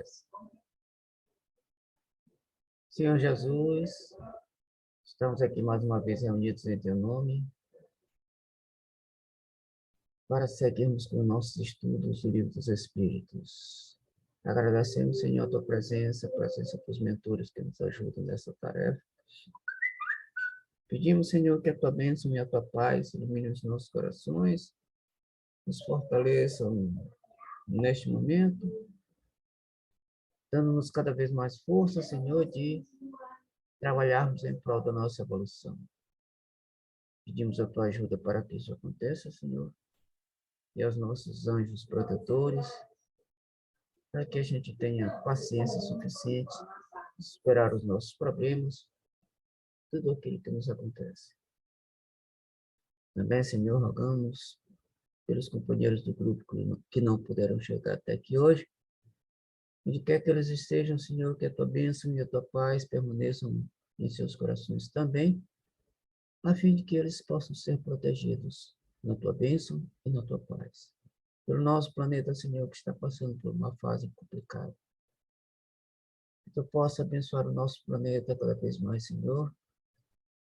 prece. Senhor Jesus, estamos aqui mais uma vez reunidos em Teu nome para seguirmos com nossos estudos do Livro dos Espíritos. Agradecemos, Senhor, a Tua presença dos mentores que nos ajudam nessa tarefa. Pedimos, Senhor, que a Tua bênção e a Tua paz ilumine os nossos corações, nos fortaleçam neste momento, dando-nos cada vez mais força, Senhor, de trabalharmos em prol da nossa evolução. Pedimos a Tua ajuda para que isso aconteça, Senhor, e aos nossos anjos protetores, para que a gente tenha paciência suficiente de superar os nossos problemas, tudo aquilo que nos acontece. Também, Senhor, rogamos pelos companheiros do grupo que não puderam chegar até aqui hoje, onde quer que eles estejam, Senhor, que a Tua bênção e a Tua paz permaneçam em seus corações também, a fim de que eles possam ser protegidos na Tua bênção e na Tua paz. Pelo nosso planeta, Senhor, que está passando por uma fase complicada. Que Tu possa abençoar o nosso planeta cada vez mais, Senhor,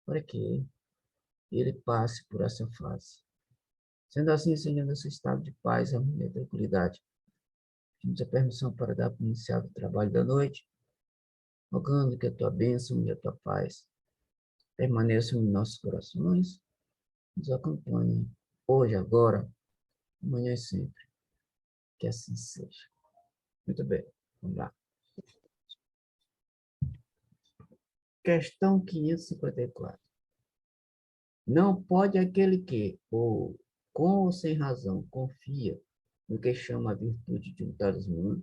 para que ele passe por essa fase. Sendo assim, Senhor, nesse estado de paz, harmonia e tranquilidade, pedimos a permissão para dar para iniciar o trabalho da noite, rogando que a Tua bênção e a Tua paz permaneçam em nossos corações, nos acompanhem hoje, agora, amanhã e sempre. Que assim seja. Muito bem, vamos lá. Questão 554. Não pode aquele que, ou com ou sem razão, confia no que chama a virtude de um talismã,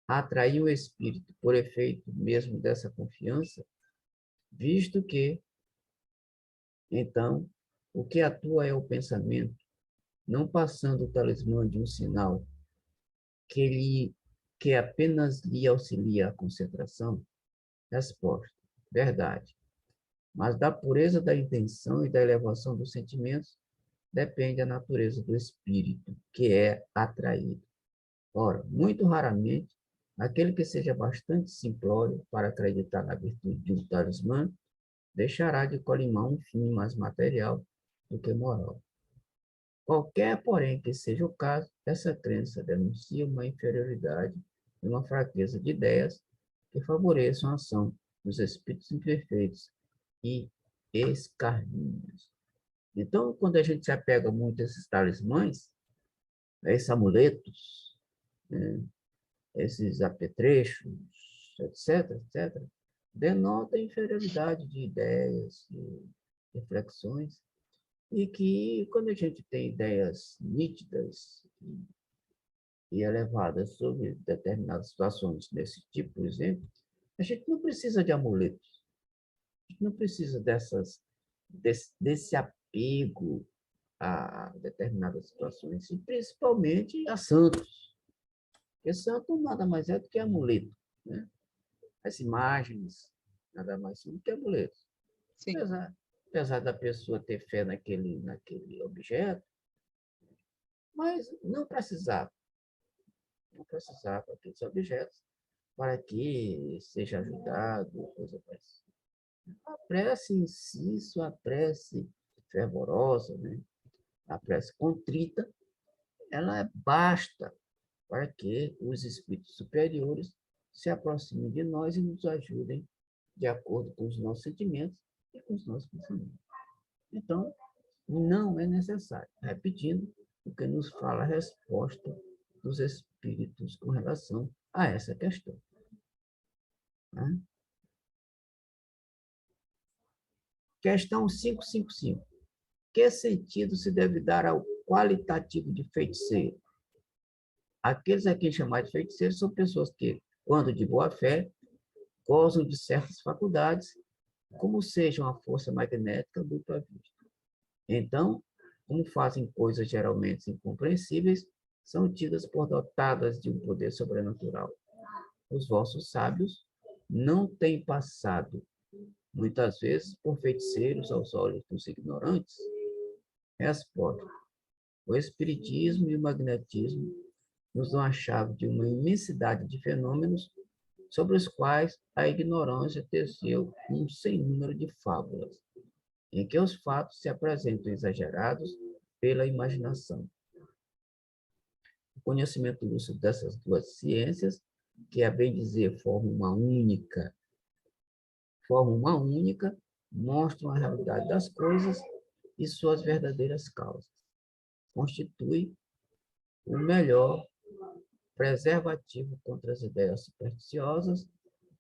atrair o espírito por efeito mesmo dessa confiança, visto que, então, o que atua é o pensamento, não passando o talismã de um sinal que apenas lhe auxilia a concentração? Resposta: verdade. Mas da pureza da intenção e da elevação dos sentimentos depende a natureza do espírito, que é atraído. Ora, muito raramente, aquele que seja bastante simplório para acreditar na virtude de um talismã deixará de colimar um fim mais material do que moral. Qualquer, porém, que seja o caso, essa crença denuncia uma inferioridade e uma fraqueza de ideias que favoreçam a ação dos espíritos imperfeitos e escarninhos. Então, quando a gente se apega muito a esses talismãs, a esses amuletos, né, esses apetrechos, etc., etc., denota inferioridade de ideias, de reflexões, e que, quando a gente tem ideias nítidas e elevadas sobre determinadas situações desse tipo, por exemplo, a gente não precisa de amuletos, a gente não precisa desse apego a determinadas situações, e principalmente a santos, porque santo nada mais é do que amuleto, né? As imagens nada mais são do que amuletos. Sim. Apesar da pessoa ter fé naquele objeto, mas não precisava aqueles objetos para que seja ajudado, coisa parecida. A prece em si, sua prece fervorosa, né? A prece contrita, ela basta para que os espíritos superiores se aproximem de nós e nos ajudem de acordo com os nossos sentimentos e com os nossos pensamentos. Então, não é necessário. Repetindo o que nos fala a resposta dos espíritos com relação a essa questão. Né? Questão 555. Que sentido se deve dar ao qualitativo de feiticeiro? Aqueles a quem chamar de feiticeiros são pessoas que, quando de boa fé, gozam de certas faculdades, como sejam a força magnética dupla vista. Então, como fazem coisas geralmente incompreensíveis, são tidas por dotadas de um poder sobrenatural. Os vossos sábios não têm passado, muitas vezes, por feiticeiros aos olhos dos ignorantes? Resposta: o espiritismo e o magnetismo nos dão a chave de uma imensidade de fenômenos sobre os quais a ignorância teceu um sem número de fábulas, em que os fatos se apresentam exagerados pela imaginação. O conhecimento lúcido dessas duas ciências, que a bem dizer formam uma única, mostram a realidade das coisas e suas verdadeiras causas. Constitui o melhor preservativo contra as ideias supersticiosas,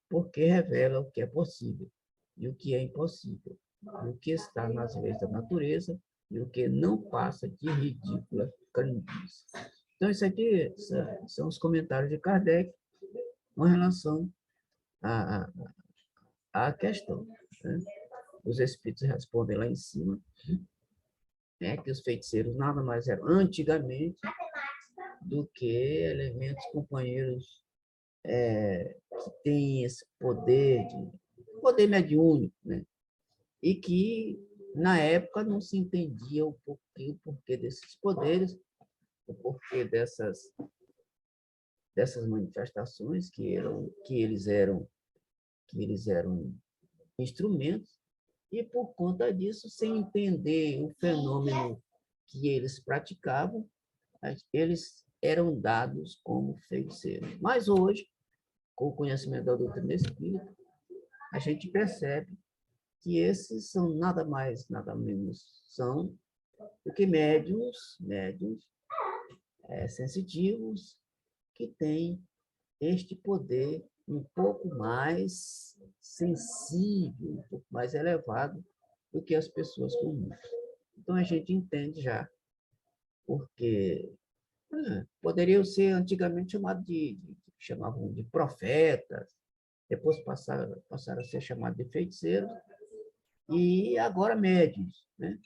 porque revela o que é possível e o que é impossível, o que está nas leis da natureza e o que não passa de ridícula crendice. Então, isso aqui são os comentários de Kardec com relação à, à questão. Né? Os espíritos respondem lá em cima, né, que os feiticeiros nada mais eram antigamente do que elementos companheiros que têm esse poder mediúnico, né? E que na época não se entendia o porquê desses poderes, o porquê dessas manifestações que eles eram instrumentos, e por conta disso, sem entender o fenômeno que eles praticavam, eles eram dados como feiticeiros. Mas hoje, com o conhecimento da doutrina espírita, a gente percebe que esses são nada mais, nada menos, são do que médiuns sensitivos, que têm este poder um pouco mais sensível, um pouco mais elevado do que as pessoas comuns. Então, a gente entende já, porque poderiam ser antigamente chamavam de profetas, depois passaram a ser chamados de feiticeiros, e agora médiuns, né?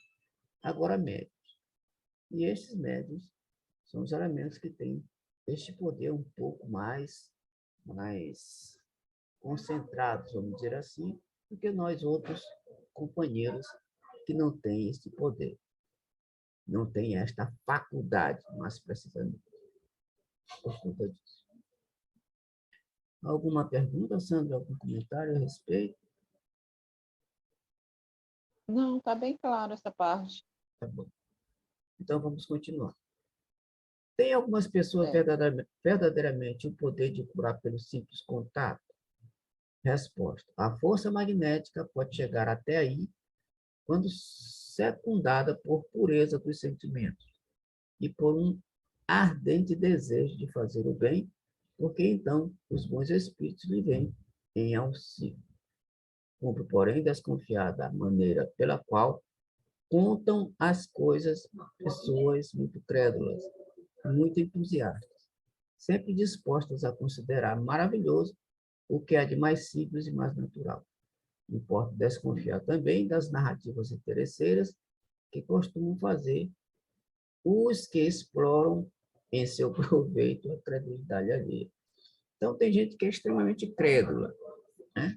Agora médiuns. E esses médiuns são os elementos que têm este poder um pouco mais concentrados, vamos dizer assim, do que nós outros companheiros que não têm este poder, não têm esta faculdade, mais precisamente, por conta disso. Alguma pergunta, Sandra? Algum comentário a respeito? Não, está bem claro essa parte. Tá bom. Então, vamos continuar. Tem algumas pessoas verdadeiramente o poder de curar pelo simples contato? Resposta. A força magnética pode chegar até aí quando secundada por pureza dos sentimentos e por um ardente desejo de fazer o bem, porque então os bons espíritos lhe vêm em auxílio. Cumpre, porém, desconfiar da maneira pela qual contam as coisas pessoas muito crédulas, muito entusiastas, sempre dispostas a considerar maravilhoso o que é de mais simples e mais natural. Importa desconfiar também das narrativas interesseiras que costumam fazer os que exploram em seu proveito a credulidade alheia. Então, tem gente que é extremamente crédula, né?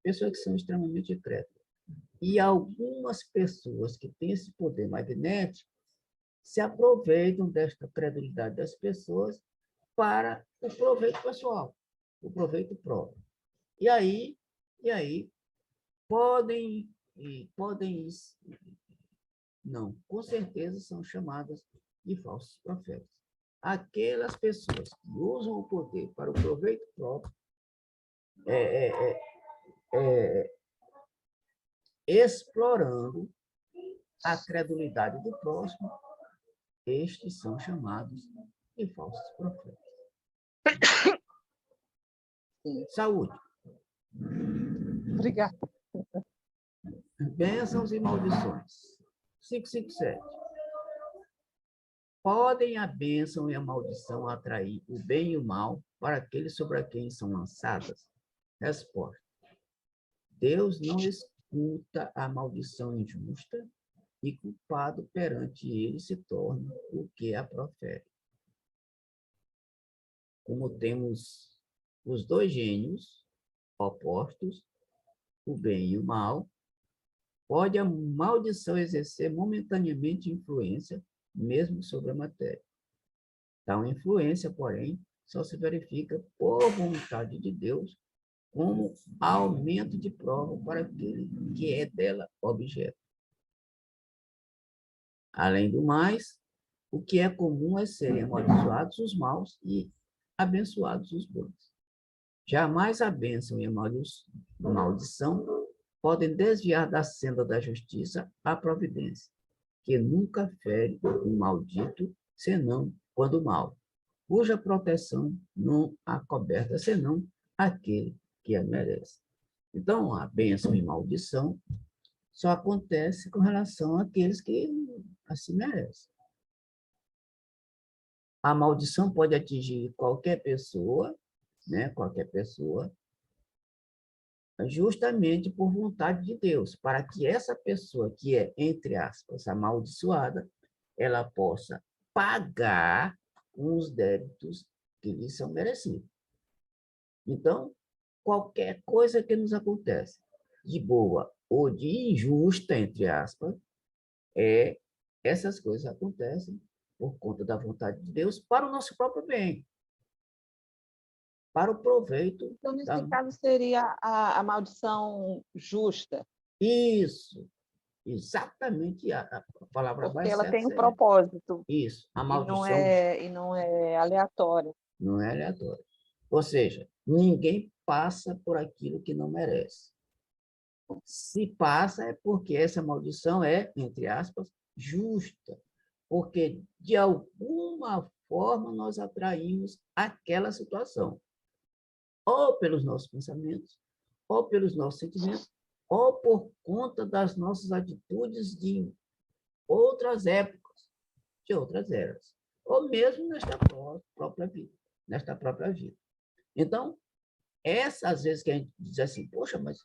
Pessoas que são extremamente crédulas. E algumas pessoas que têm esse poder magnético se aproveitam desta credulidade das pessoas para o proveito pessoal, o proveito próprio. E aí podem, não, com certeza são chamadas de falsos profetas. Aquelas pessoas que usam o poder para o proveito próprio, explorando a credulidade do próximo, estes são chamados de falsos profetas. Sim. Saúde. Obrigada. Bênçãos e maldições. 557. Podem a bênção e a maldição atrair o bem e o mal para aqueles sobre quem são lançadas? Resposta. Deus não escuta a maldição injusta e culpado perante ele se torna o que a profere. Como temos os dois gênios opostos, o bem e o mal, pode a maldição exercer momentaneamente influência, mesmo sobre a matéria. Tal influência, porém, só se verifica por vontade de Deus como aumento de prova para aquele que é dela objeto. Além do mais, o que é comum é serem amaldiçoados os maus e abençoados os bons. Jamais a bênção e a maldição podem desviar da senda da justiça a providência, que nunca fere o maldito, senão quando mal, cuja proteção não acoberta, senão aquele que a merece. Então, a bênção e maldição só acontece com relação àqueles que assim merecem. A maldição pode atingir qualquer pessoa, né? Qualquer pessoa, justamente por vontade de Deus, para que essa pessoa que é, entre aspas, amaldiçoada, ela possa pagar os débitos que lhe são merecidos. Então, qualquer coisa que nos acontece, de boa ou de injusta, entre aspas, essas coisas acontecem por conta da vontade de Deus para o nosso próprio bem, para o proveito. Então, nesse caso, seria a maldição justa. Isso, exatamente a palavra Porque mais ela certa tem um seria propósito. isso, a E não maldição é aleatória. não é aleatória. Ou seja, ninguém passa por aquilo que não merece. Se passa é porque essa maldição é, entre aspas, justa, porque de alguma forma nós atraímos aquela situação, ou pelos nossos pensamentos, ou pelos nossos sentimentos, ou por conta das nossas atitudes de outras épocas, de outras eras, ou mesmo nesta própria vida. Então, essas vezes que a gente diz assim, poxa, mas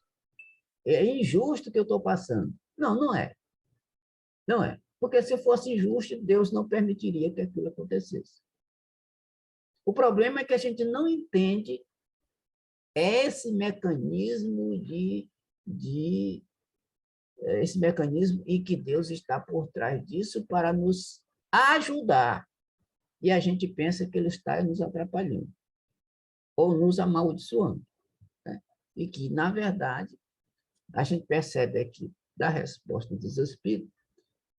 é injusto o que eu estou passando. Não, não é. Não é. Porque se fosse injusto, Deus não permitiria que aquilo acontecesse. O problema é que a gente não entende esse mecanismo esse mecanismo e que Deus está por trás disso para nos ajudar. E a gente pensa que Ele está nos atrapalhando ou nos amaldiçoando. Né? E que, na verdade, a gente percebe aqui da resposta dos Espíritos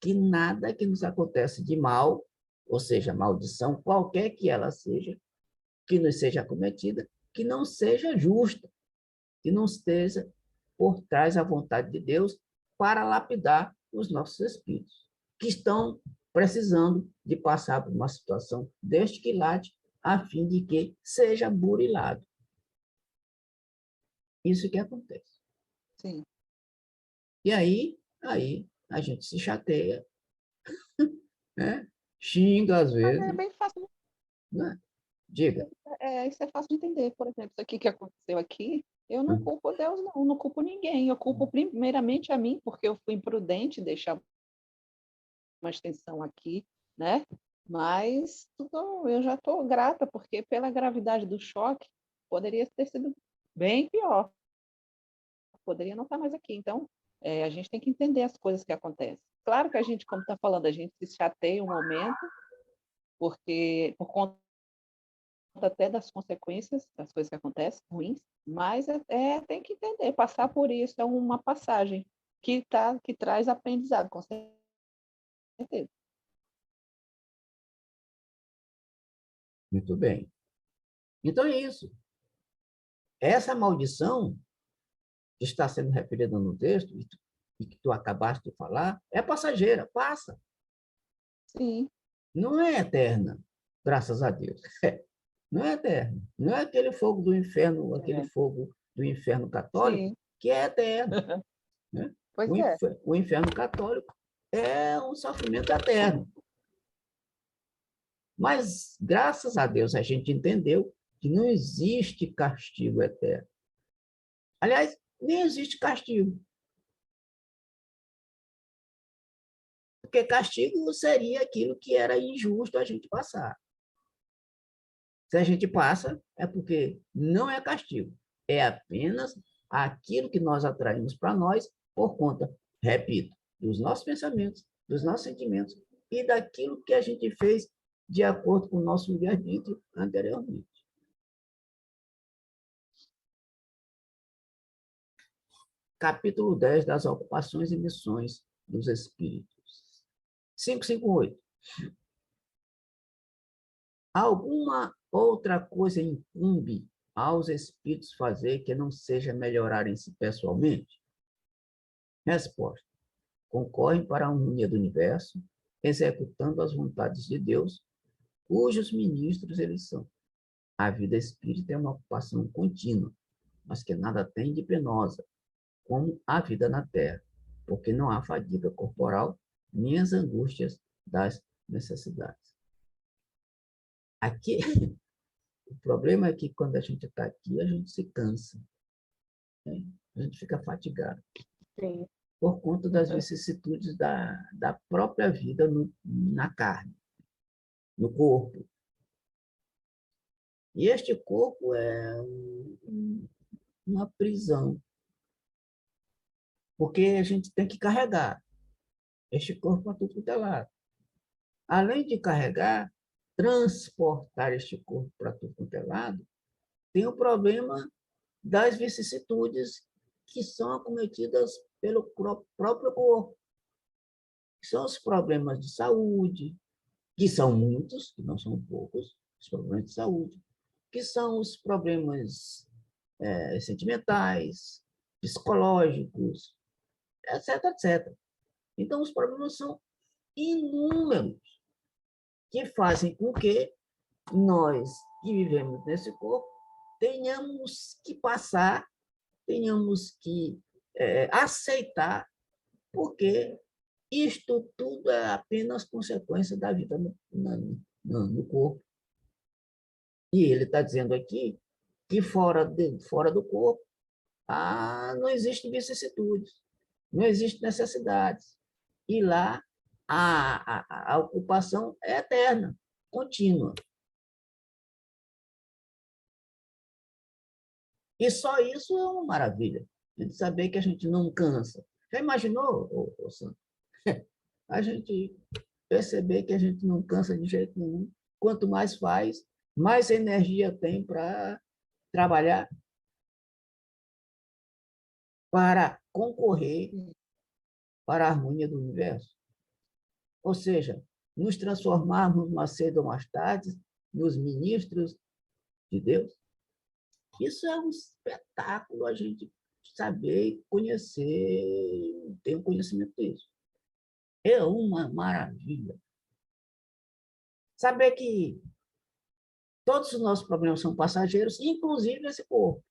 que nada que nos acontece de mal, ou seja, maldição, qualquer que ela seja, que nos seja cometida, que não seja justa, que não esteja por trás da vontade de Deus para lapidar os nossos espíritos, que estão precisando de passar por uma situação deste quilate, a fim de que seja burilado. Isso que acontece. Sim. E aí a gente se chateia, né? Xinga às Mas vezes, é bem fácil. né? Diga. Isso é fácil de entender. Por exemplo, isso aqui que aconteceu aqui, eu não culpo Deus, não culpo ninguém. Eu culpo primeiramente a mim, porque eu fui imprudente deixar uma extensão aqui, né? Mas eu já estou grata, porque pela gravidade do choque, poderia ter sido bem pior. Poderia não estar mais aqui. Então, a gente tem que entender as coisas que acontecem. Claro que a gente, como está falando, a gente se chateia um momento, porque por conta até das consequências das coisas que acontecem, ruins, mas tem que entender, passar por isso é uma passagem que traz aprendizado, com certeza. Muito bem. Então é isso. Essa maldição que está sendo referida no texto e que tu acabaste de falar é passageira, passa. Sim. Não é eterna, graças a Deus. Não é eterna. Não é aquele fogo do inferno, aquele fogo do inferno católico, Sim. que é eterno. Né? Pois é. O inferno católico é um sofrimento eterno. Mas, graças a Deus, a gente entendeu que não existe castigo eterno. Aliás, nem existe castigo. Porque castigo seria aquilo que era injusto a gente passar. Se a gente passa, é porque não é castigo. É apenas aquilo que nós atraímos para nós por conta, repito, dos nossos pensamentos, dos nossos sentimentos e daquilo que a gente fez de acordo com o nosso livre-arbítrio anteriormente. Capítulo 10 das ocupações e missões dos espíritos. 558. Alguma outra coisa incumbe aos espíritos fazer que não seja melhorarem-se pessoalmente? Resposta. Concorrem para a harmonia do universo, executando as vontades de Deus, cujos ministros eles são. A vida espírita é uma ocupação contínua, mas que nada tem de penosa, como a vida na Terra, porque não há fadiga corporal, nem as angústias das necessidades. Aqui, o problema é que quando a gente está aqui, a gente se cansa, né? A gente fica fatigado. Sim. Por conta das vicissitudes da própria vida na carne, no corpo. E este corpo é uma prisão, porque a gente tem que carregar este corpo para tudo quanto é lado. Além de carregar, transportar este corpo para tudo quanto é lado, tem o problema das vicissitudes que são acometidas pelo próprio corpo. São os problemas de saúde, que são muitos, que não são poucos, os problemas de saúde, que são os problemas sentimentais, psicológicos, etc, etc. Então, os problemas são inúmeros, que fazem com que nós, que vivemos nesse corpo, tenhamos que passar, tenhamos que aceitar, porque isto tudo é apenas consequência da vida no corpo. E ele está dizendo aqui que fora do corpo não existe vicissitudes, não existe necessidades. E lá a ocupação é eterna, contínua. E só isso é uma maravilha, de saber que a gente não cansa. Já imaginou, Sandro? A gente perceber que a gente não cansa de jeito nenhum. Quanto mais faz, mais energia tem para trabalhar, para concorrer para a harmonia do universo. Ou seja, nos transformarmos mais cedo ou mais tarde nos ministros de Deus. Isso é um espetáculo a gente saber, conhecer, ter um conhecimento disso. É uma maravilha. Saber que todos os nossos problemas são passageiros, inclusive esse corpo.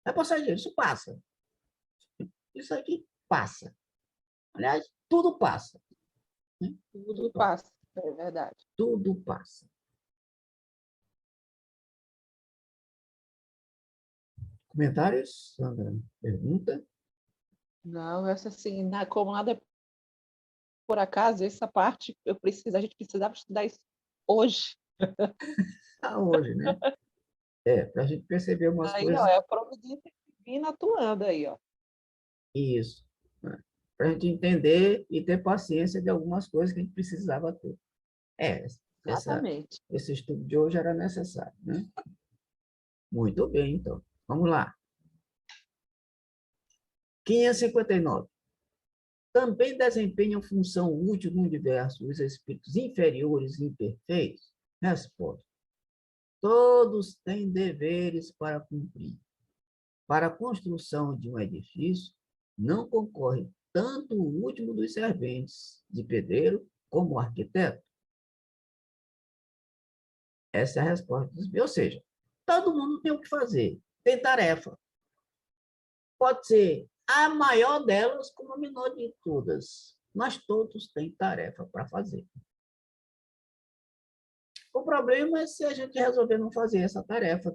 É passageiro, isso passa. Isso aqui passa. Aliás, tudo passa. Né? Tudo passa, é verdade. Tudo passa. Comentários, Sandra? Pergunta? Não, essa assim, como nada é por acaso, essa parte a gente precisava estudar isso hoje. Hoje, né? Para a gente perceber umas Aí, ó, coisas. é a providência divina atuando aí, ó. Isso. Né? Para a gente entender e ter paciência de algumas coisas que a gente precisava ter. Exatamente. Esse estudo de hoje era necessário, né? Muito bem, então. Vamos lá. 559. Também desempenham função útil no universo os espíritos inferiores e imperfeitos? Resposta. Todos têm deveres para cumprir. Para a construção de um edifício, não concorre tanto o último dos serventes de pedreiro como o arquiteto? Essa é a resposta. Ou seja, todo mundo tem o que fazer, tem tarefa. Pode ser a maior delas como a menor de todas, mas todos têm tarefa para fazer. O problema é se a gente resolver não fazer essa tarefa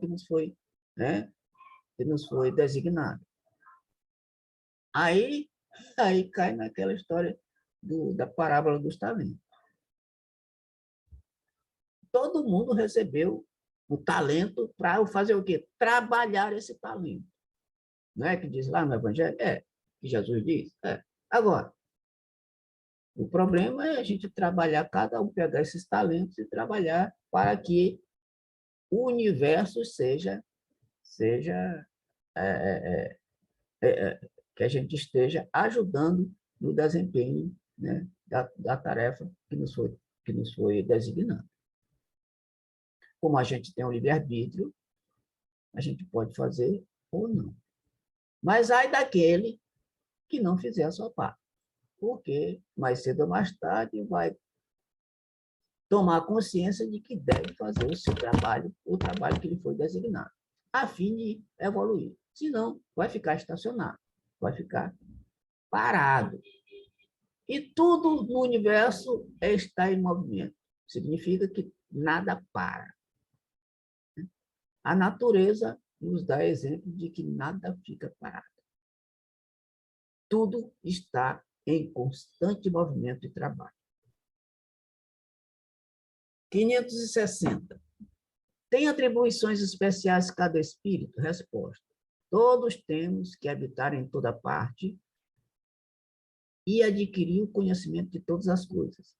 né, que nos foi designada. Aí cai naquela história da parábola dos talentos. Todo mundo recebeu o talento para fazer o quê? Trabalhar esse talento. Não é que diz lá no Evangelho? Que Jesus diz. Agora, O problema é a gente trabalhar, cada um pegar esses talentos e trabalhar para que o universo seja que a gente esteja ajudando no desempenho, né, da tarefa que nos foi designada. Como a gente tem o livre-arbítrio, a gente pode fazer ou não. Mas ai daquele que não fizer a sua parte, porque mais cedo ou mais tarde vai tomar consciência de que deve fazer o seu trabalho, o trabalho que lhe foi designado, a fim de evoluir. Senão, vai ficar estacionado, vai ficar parado. E tudo no universo está em movimento. Significa que nada para. A natureza nos dá exemplo de que nada fica parado. Tudo está em constante movimento e trabalho. 560. Tem atribuições especiais cada espírito? Resposta. Todos temos que habitar em toda parte e adquirir o conhecimento de todas as coisas,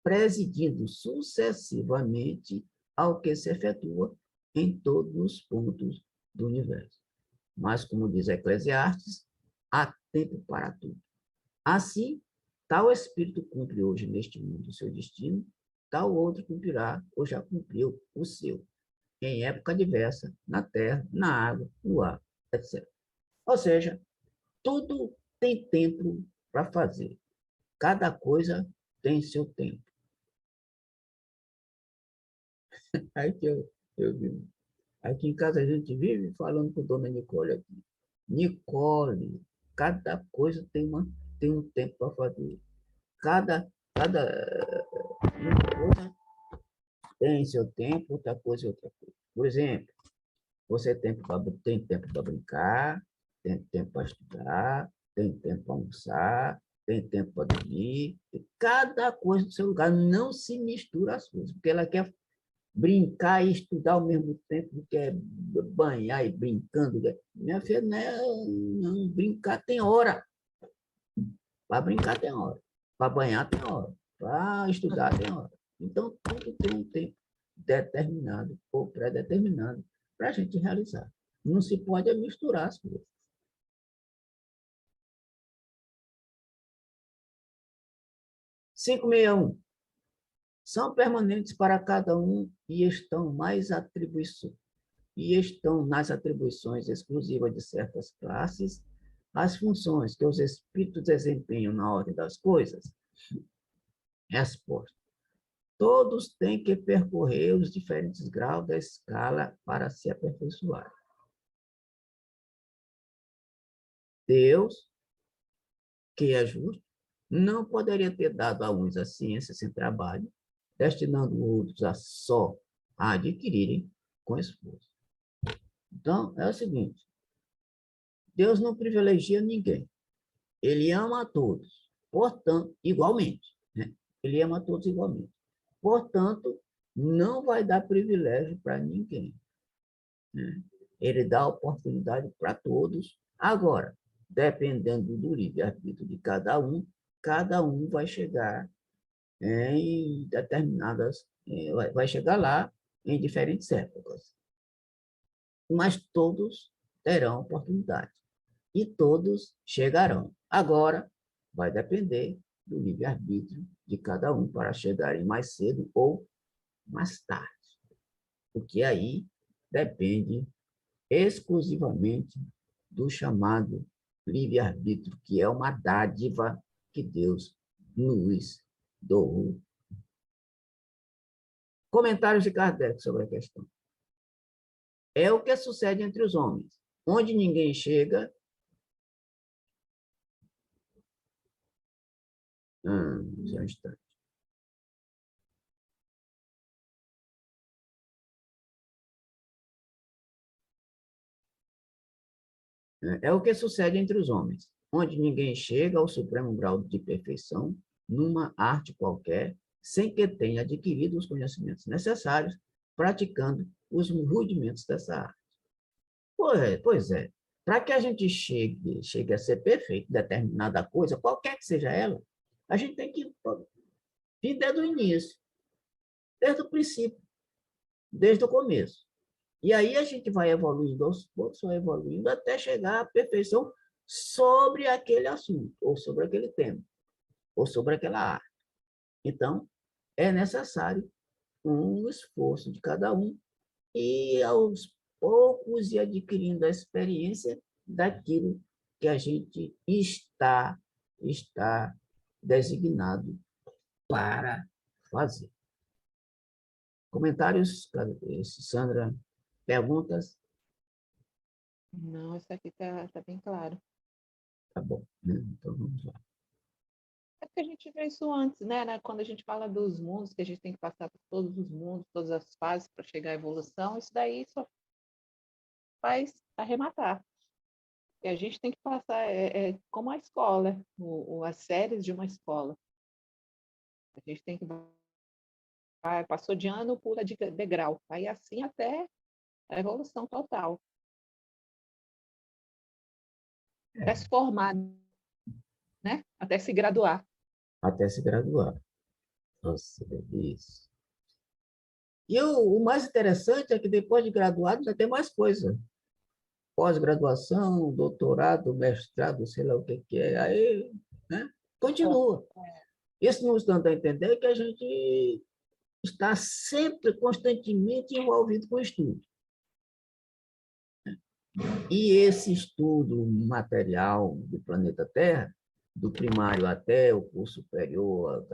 presidindo sucessivamente ao que se efetua em todos os pontos do universo. Mas, como diz Eclesiastes, há tempo para tudo. Assim, tal espírito cumpre hoje neste mundo o seu destino, tal outro cumprirá ou já cumpriu o seu, em época diversa, na terra, na água, no ar, etc. Ou seja, tudo tem tempo para fazer. Cada coisa tem seu tempo. Aí que eu vivo. Aqui em casa a gente vive falando com a dona Nicole aqui. Nicole, cada coisa tem um tempo para fazer. Cada uma coisa tem seu tempo, outra coisa é outra coisa. Por exemplo, você tem tempo para brincar, tem tempo para estudar, tem tempo para almoçar, tem tempo para dormir. E cada coisa no seu lugar, não se mistura as coisas, porque ela quer brincar e estudar ao mesmo tempo, quer banhar e brincando. Minha filha, não brincar tem hora. Para brincar tem hora. Para banhar tem hora. Para estudar tem hora. Então, tudo tem um tempo determinado ou pré-determinado para a gente realizar. Não se pode misturar as coisas. 561. São permanentes para cada um e estão nas atribuições exclusivas de certas classes as funções que os espíritos desempenham na ordem das coisas? Resposta. Todos têm que percorrer os diferentes graus da escala para se aperfeiçoar. Deus, que é justo, não poderia ter dado a uns a ciência sem trabalho, destinando outros a adquirirem com esforço. Então, é o seguinte, Deus não privilegia ninguém. Ele ama a todos, portanto, igualmente. Né? Ele ama a todos igualmente. Portanto, não vai dar privilégio para ninguém. Né? Ele dá oportunidade para todos. Agora, dependendo do livre-arbítrio de cada um vai chegar em determinadas, vai chegar lá em diferentes épocas. Mas todos terão oportunidade. E todos chegarão. Agora, vai depender do livre-arbítrio de cada um para chegarem mais cedo ou mais tarde. Porque aí depende exclusivamente do chamado livre-arbítrio, que é uma dádiva que Deus nos doou. Comentários de Kardec sobre a questão. É o que sucede entre os homens. Onde ninguém chega, só um instante. É o que sucede entre os homens, onde ninguém chega ao supremo grau de perfeição numa arte qualquer, sem que tenha adquirido os conhecimentos necessários, praticando os rudimentos dessa arte. Pois é. Para que a gente chegue a ser perfeito em determinada coisa, qualquer que seja ela, A gente tem que vir desde o início, desde o princípio, desde o começo. E aí a gente vai evoluindo aos poucos, vai evoluindo até chegar à perfeição sobre aquele assunto, ou sobre aquele tema, ou sobre aquela arte. Então, é necessário um esforço de cada um e, aos poucos, ir adquirindo a experiência daquilo que a gente está designado para fazer. Comentários, Sandra? Perguntas? Não, isso aqui tá bem claro. Tá bom, né? Então vamos lá. É porque a gente vê isso antes, né? Quando a gente fala dos mundos, que a gente tem que passar por todos os mundos, todas as fases para chegar à evolução, isso daí só faz arrematar. E a gente tem que passar, como a escola, as séries de uma escola. A gente tem que passou de ano, pula de degrau. Aí assim até a evolução total. Até se formar, né? Até se graduar. Até se graduar. Nossa, isso. E o mais interessante é que depois de graduado ainda tem mais coisa. Pós-graduação, doutorado, mestrado, sei lá o que é. Aí, né? Continua. Isso nos dando a entender que a gente está sempre, constantemente envolvido com o estudo. E esse estudo material do planeta Terra, do primário até o curso superior,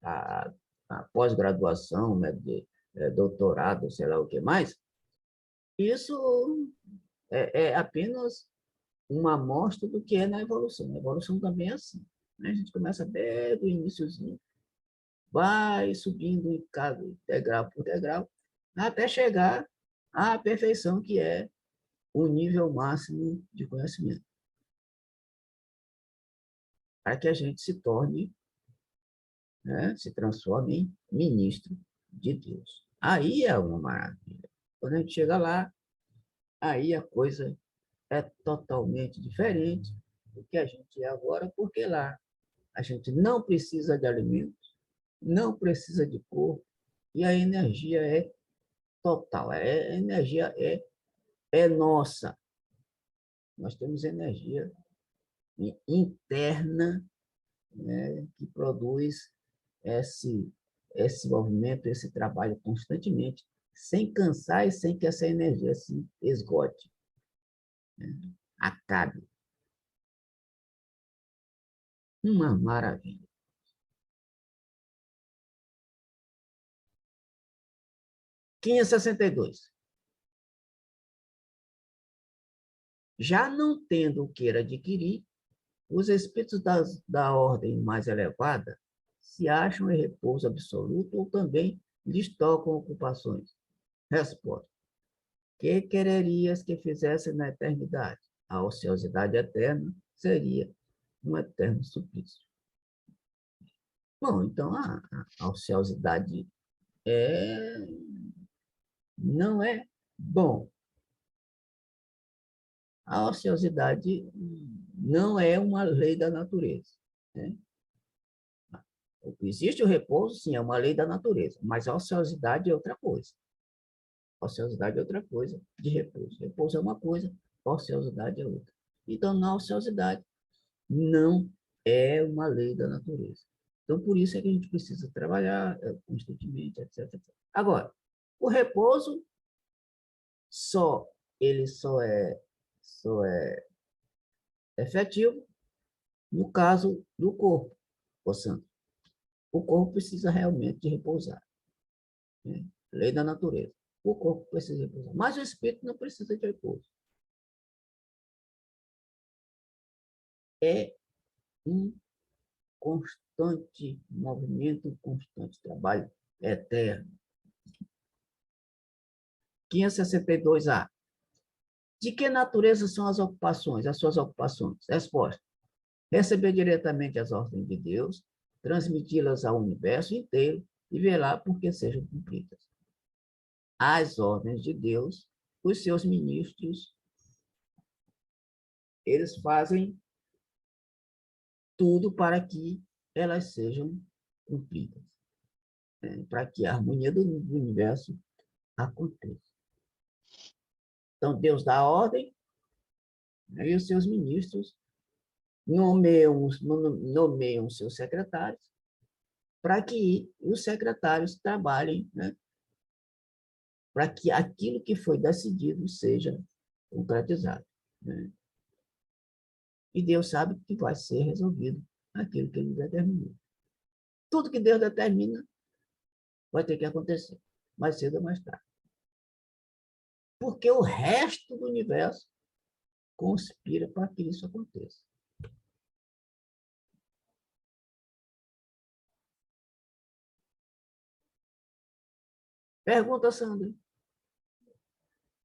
a, a pós-graduação, né, doutorado, sei lá o que mais, isso é apenas uma amostra do que é na evolução. A evolução também é assim, né? A gente começa desde o iníciozinho, vai subindo em cada degrau por degrau, até chegar à perfeição, que é o nível máximo de conhecimento, para que a gente se torne, né, se transforme em ministro de Deus. Aí é uma maravilha. Quando a gente chega lá, aí a coisa é totalmente diferente do que a gente é agora, porque lá a gente não precisa de alimentos, não precisa de corpo, e a energia é total, a energia é nossa. Nós temos energia interna, né, que produz esse, esse movimento, esse trabalho constantemente, sem cansar e sem que essa energia se esgote, né, acabe. Uma maravilha. Quem é 62? Já não tendo o que adquirir, os espíritos da ordem mais elevada se acham em repouso absoluto ou também lhes tocam ocupações? Resposta. Que quererias que fizesse na eternidade? A ociosidade eterna seria um eterno suplício. Bom, então a ociosidade não é bom. A ociosidade não é uma lei da natureza, né? Existe o repouso, sim, é uma lei da natureza, mas a ociosidade é outra coisa. A ociosidade é outra coisa de repouso. Repouso é uma coisa, a ociosidade é outra. Então, na ociosidade, não é uma lei da natureza. Então, por isso é que a gente precisa trabalhar constantemente, etc. Agora, o repouso ele só é efetivo no caso do corpo, Santo. O corpo precisa realmente de repousar, né? Lei da natureza. O corpo precisa repousar, mas o espírito não precisa de repouso. É um constante movimento, um constante trabalho eterno. 562A. De que natureza são as ocupações, as suas ocupações? Resposta. Receber diretamente as ordens de Deus, transmiti-las ao universo inteiro e velar por que sejam cumpridas. As ordens de Deus, os seus ministros, eles fazem tudo para que elas sejam cumpridas, né? Para que a harmonia do universo aconteça. Então, Deus dá a ordem, né, e os seus ministros nomeiam seus secretários para que os secretários trabalhem, né, para que aquilo que foi decidido seja concretizado, né? E Deus sabe que vai ser resolvido aquilo que ele determinou. Tudo que Deus determina vai ter que acontecer, mais cedo ou mais tarde. Porque o resto do universo conspira para que isso aconteça. Pergunta, Sandra.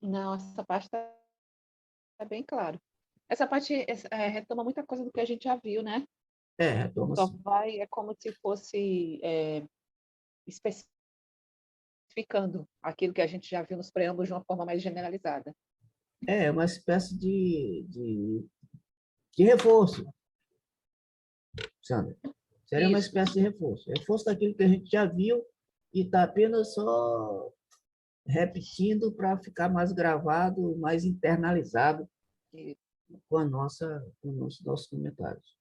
Não, essa parte está bem claro. Essa parte retoma muita coisa do que a gente já viu, né? Retoma Só assim. vai, é como se fosse especificando aquilo que a gente já viu nos preâmbulos de uma forma mais generalizada. É uma espécie de reforço, Sandra. Seria uma Isso. espécie de reforço. Reforço daquilo que a gente já viu e está apenas só repetindo para ficar mais gravado, mais internalizado com os nossos comentários,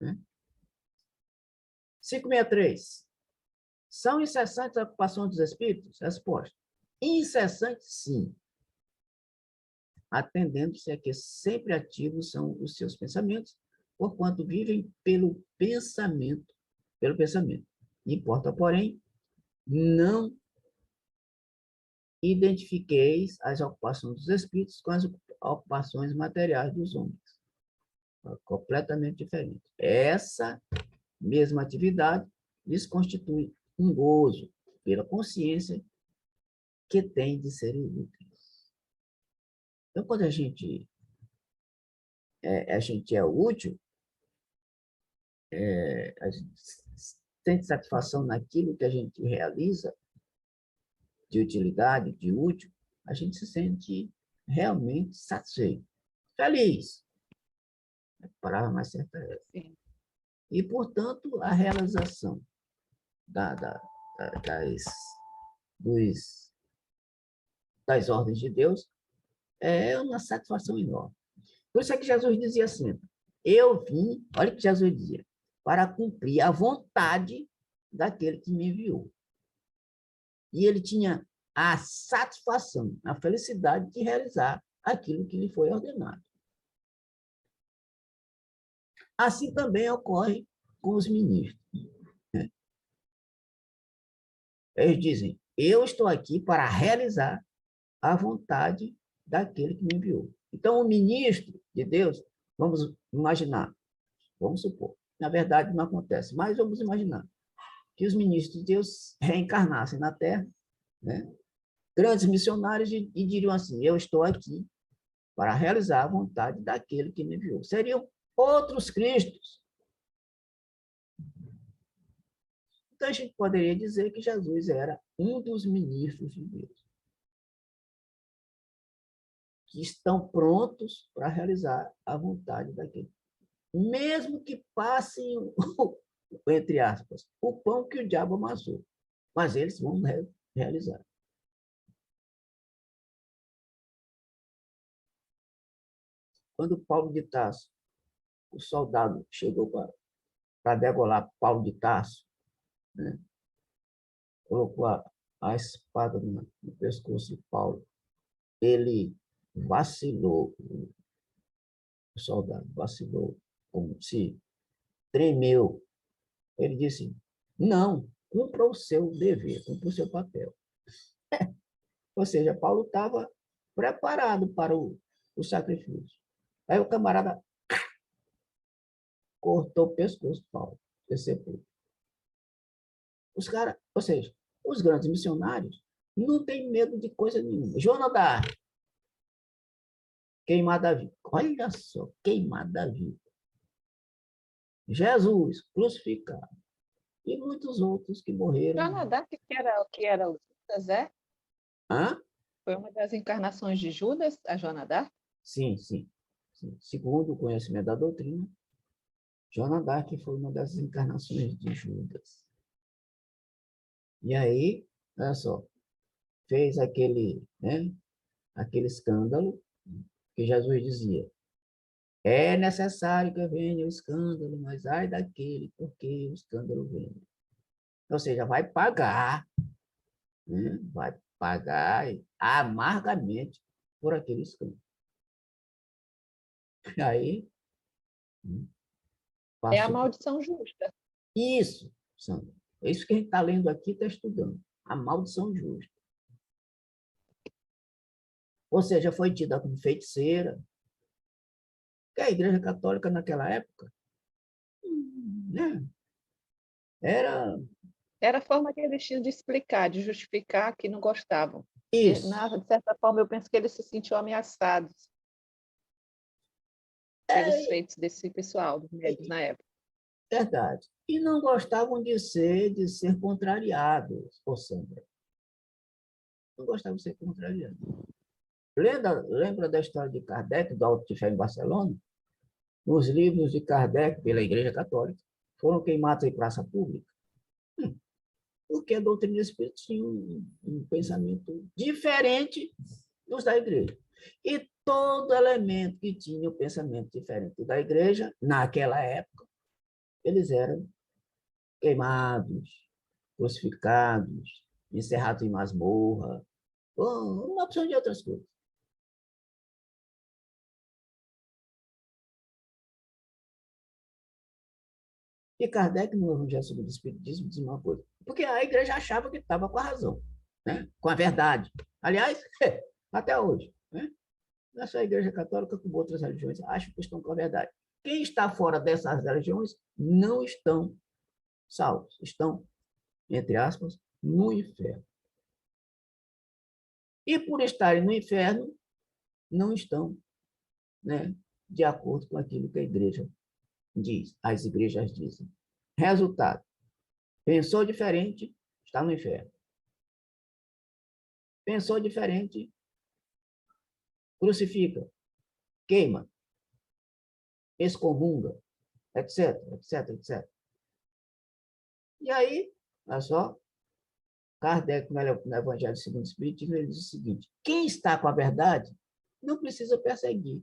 né? 563. São incessantes as ocupações dos espíritos? Resposta. Incessantes, sim. Atendendo-se a que sempre ativos são os seus pensamentos, porquanto vivem pelo pensamento. Importa, porém, não identifiqueis as ocupações dos espíritos com as ocupações materiais dos homens. Completamente diferente. Essa mesma atividade lhes constitui um gozo pela consciência que tem de serem úteis. Então, quando a gente é útil, a gente tem satisfação naquilo que a gente realiza, de utilidade, de útil, a gente se sente realmente satisfeito, feliz. A palavra mais certa é essa. Sim. E, portanto, a realização das, das ordens de Deus é uma satisfação enorme. Por isso é que Jesus dizia sempre, eu vim, olha o que Jesus dizia, para cumprir a vontade daquele que me enviou. E ele tinha a satisfação, a felicidade de realizar aquilo que lhe foi ordenado. Assim também ocorre com os ministros. Eles dizem, eu estou aqui para realizar a vontade daquele que me enviou. Então, o ministro de Deus, vamos imaginar, vamos supor, na verdade não acontece, mas vamos imaginar que os ministros de Deus reencarnassem na Terra, né? Grandes missionários, e diriam assim, eu estou aqui para realizar a vontade daquele que me enviou. Seriam outros Cristos. Então, a gente poderia dizer que Jesus era um dos ministros de Deus, que estão prontos para realizar a vontade daquele. Mesmo que passem, entre aspas, o pão que o diabo amassou. Mas eles vão realizar. Quando Paulo de Tarso, o soldado, chegou para degolar Paulo de Tarso, né? Colocou a espada no pescoço de Paulo. Ele vacilou, o soldado vacilou, como se tremeu. Ele disse, não, cumpra o seu dever, cumpra o seu papel. Ou seja, Paulo estava preparado para o sacrifício. Aí o camarada cortou o pescoço de Paulo, decepou. Os caras, ou seja, os grandes missionários não têm medo de coisa nenhuma. Joana d'Arc, queimada viva. Olha só, queimada viva. Jesus, crucificado. E muitos outros que morreram. Joana d'Arc, que era o Judas, é? Hã? Foi uma das encarnações de Judas, a Joana d'Arc? Sim, sim, sim. Segundo o conhecimento da doutrina, Joana d'Arc foi uma das encarnações de Judas. E aí, olha só, fez aquele, né, aquele escândalo que Jesus dizia: é necessário que venha o escândalo, mas ai daquele, porque o escândalo vem. Ou seja, vai pagar, né? Vai pagar amargamente por aquele escândalo. E aí, É a passou. maldição justa. Isso, Sandra. É isso que a gente está lendo aqui, está estudando. A maldição justa. Ou seja, foi tida como feiticeira. Que a Igreja Católica naquela época, né? Era Era a forma que eles tinham de explicar, de justificar que não gostavam. E, isso. de certa forma, eu penso que eles se sentiam ameaçados pelos É feitos desse pessoal, dos médios na época. verdade. E não gostavam de ser contrariados, ô Sandra. Não gostavam de ser contrariados. Lembra da história de Kardec, do Alto de Fé em Barcelona? Os livros de Kardec pela Igreja Católica foram queimados em praça pública. Porque a doutrina espírita tinha um pensamento diferente dos da igreja. E todo elemento que tinha o um pensamento diferente da igreja, naquela época, eles eram queimados, crucificados, encerrados em masmorra, uma opção de outras coisas. E Kardec, no Evangelho segundo o Espiritismo, diz uma coisa, porque a igreja achava que estava com a razão, né? Com a verdade. Aliás, até hoje, né? Não é só a Igreja Católica, como outras religiões, acham que estão com a verdade. Quem está fora dessas religiões não estão salvos, estão, entre aspas, no inferno. E por estarem no inferno, não estão, né, de acordo com aquilo que a igreja diz, as igrejas dizem. Resultado: pensou diferente, está no inferno. Pensou diferente, crucifica, queima, excomunga, etc, etc, etc. E aí, olha só, Kardec, no Evangelho segundo o Espiritismo, ele diz o seguinte: quem está com a verdade não precisa perseguir.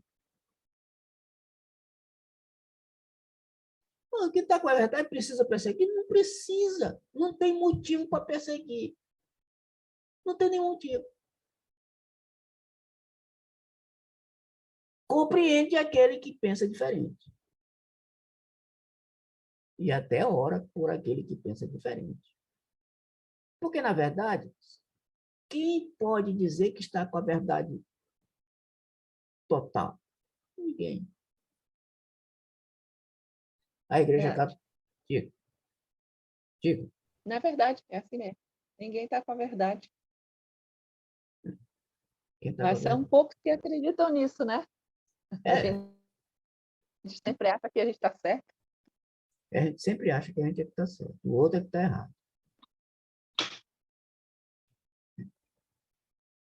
Quem está com a verdade precisa perseguir? Não precisa. Não tem motivo para perseguir. Não tem nenhum motivo. Compreende aquele que pensa diferente. E até ora por aquele que pensa diferente. Porque, na verdade, quem pode dizer que está com a verdade total? Ninguém. A Igreja Verdade. Católica. Digo, Na verdade, é assim mesmo. Ninguém está com a verdade. quem está com a Mas são verdade? poucos que acreditam nisso, né? A É, gente sempre acha que a gente está certo. a gente sempre acha que a gente é que está certo, o outro é que está errado.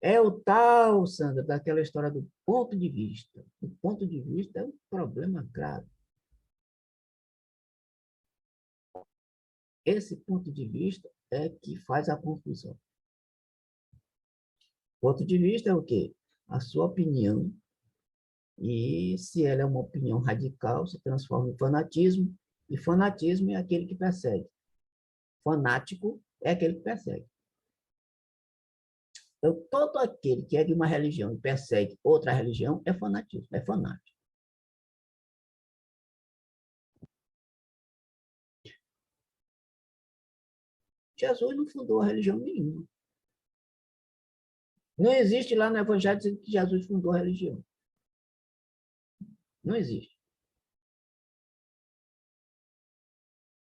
É o tal, Sandra, daquela história do ponto de vista. O ponto de vista é um problema grave. Esse ponto de vista é que faz a confusão. Ponto de vista é o quê? A sua opinião, e se ela é uma opinião radical, se transforma em fanatismo, e fanatismo é aquele que persegue. Fanático é aquele que persegue. Então, todo aquele que é de uma religião e persegue outra religião é fanatismo, é fanático. Jesus não fundou a religião nenhuma. Não existe lá no Evangelho dizendo que Jesus fundou a religião. Não existe.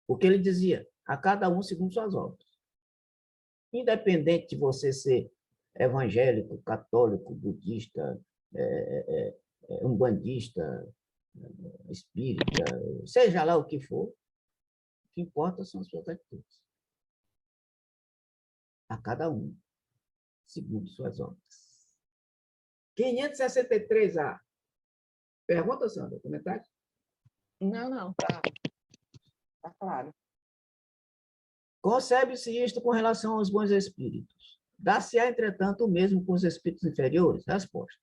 O que ele dizia? A cada um segundo suas obras. Independente de você ser evangélico, católico, budista, umbandista, espírita, seja lá o que for, o que importa são as suas atitudes. A cada um segundo suas obras. 563A. Pergunta, Sandra, comentário? Não, tá claro. Concebe-se isto com relação aos bons espíritos. Dá-se-á, entretanto, o mesmo com os espíritos inferiores? Resposta.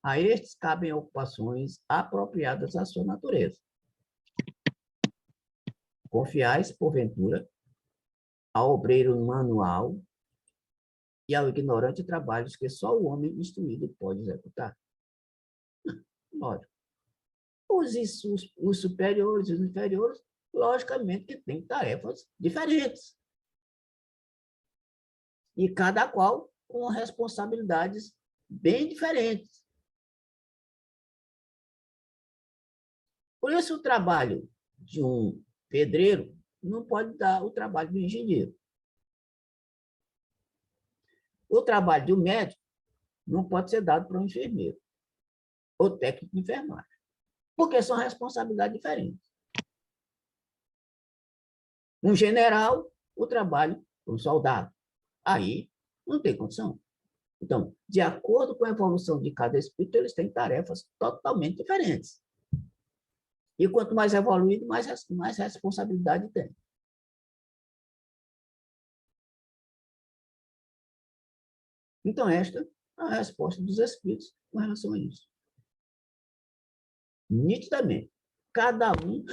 A estes cabem ocupações apropriadas à sua natureza. Confiais, porventura, ao obreiro manual e ao ignorante trabalhos que só o homem instruído pode executar. Lógico. Os superiores e os inferiores, logicamente que têm tarefas diferentes. E cada qual com responsabilidades bem diferentes. Por isso, o trabalho de um pedreiro não pode dar o trabalho do engenheiro. O trabalho de um médico não pode ser dado para um enfermeiro ou técnico de enfermagem, porque são responsabilidades diferentes. Um general, o trabalho para um soldado. Aí não tem condição. Então, de acordo com a evolução de cada espírito, eles têm tarefas totalmente diferentes. E quanto mais evoluído, mais responsabilidade tem. Então, esta é a resposta dos espíritos com relação a isso. Nitidamente, cada um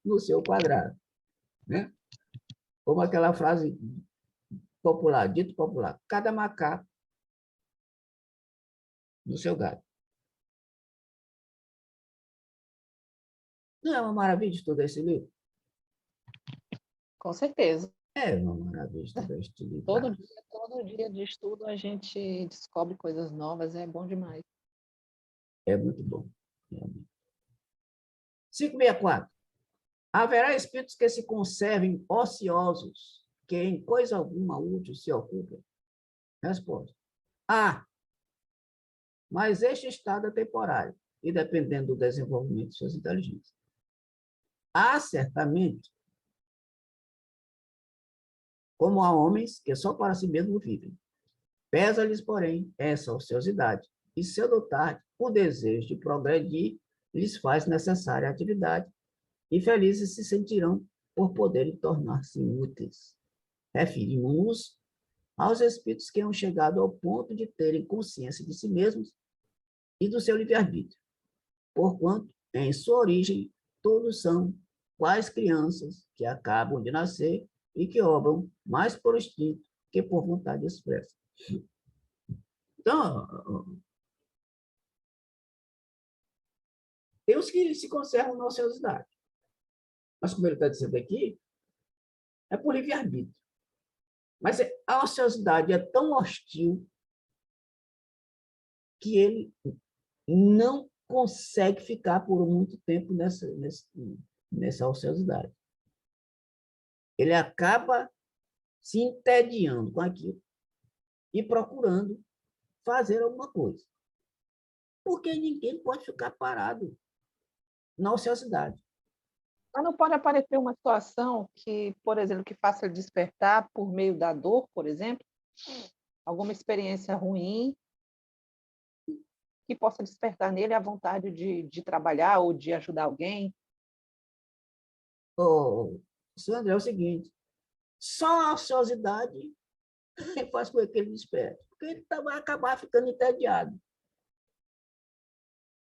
no seu quadrado. Né? Como aquela frase popular, dito popular, cada macaco no seu galho. Não é uma maravilha estudar esse livro? Com certeza. É uma maravilha estudar esse livro. Todo dia de estudo a gente descobre coisas novas, é bom demais. É muito bom. 564. Haverá espíritos que se conservem ociosos, que em coisa alguma útil se ocupem? Resposta. Mas este estado é temporário e dependendo do desenvolvimento de suas inteligências. Certamente, como há homens que só para si mesmos vivem. Pesa-lhes, porém, essa ociosidade, e cedo ou tarde, o desejo de progredir lhes faz necessária a atividade, e felizes se sentirão por poderem tornar-se úteis. Referimos-nos aos espíritos que hão chegado ao ponto de terem consciência de si mesmos e do seu livre-arbítrio, porquanto, em sua origem, todos são quais crianças que acabam de nascer e que obram mais por instinto que por vontade expressa. Então, tem os que se conservam na ociosidade. Mas, como ele está dizendo aqui, é por livre-arbítrio. Mas a ociosidade é tão hostil que ele não consegue ficar por muito tempo nessa ociosidade. Ele acaba se entediando com aquilo e procurando fazer alguma coisa. Porque ninguém pode ficar parado na ociosidade. Mas não pode aparecer uma situação que, por exemplo, que faça ele despertar por meio da dor, por exemplo, alguma experiência ruim que possa despertar nele a vontade de trabalhar ou de ajudar alguém? Sandra, é o seguinte, só a ociosidade faz com que ele desperte, porque ele vai acabar ficando entediado.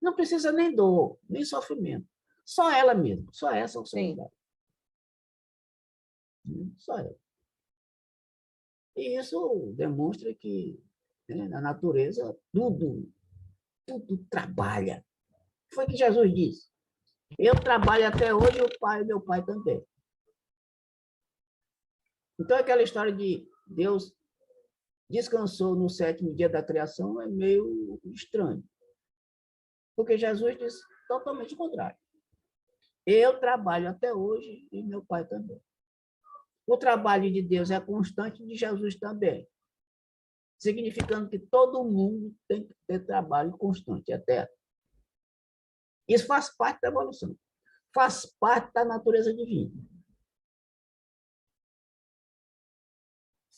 Não precisa nem dor, nem sofrimento. Só ela mesmo, só essa ociosidade. Só ela. E isso demonstra que na natureza tudo trabalha. Foi o que Jesus disse. Eu trabalho até hoje, o pai, meu pai também. Então, aquela história de Deus descansou no 7º dia da criação é meio estranho. Porque Jesus disse totalmente o contrário. Eu trabalho até hoje e meu pai também. O trabalho de Deus é constante, de Jesus também. Significando que todo mundo tem que ter trabalho constante até. Isso faz parte da evolução. Faz parte da natureza divina.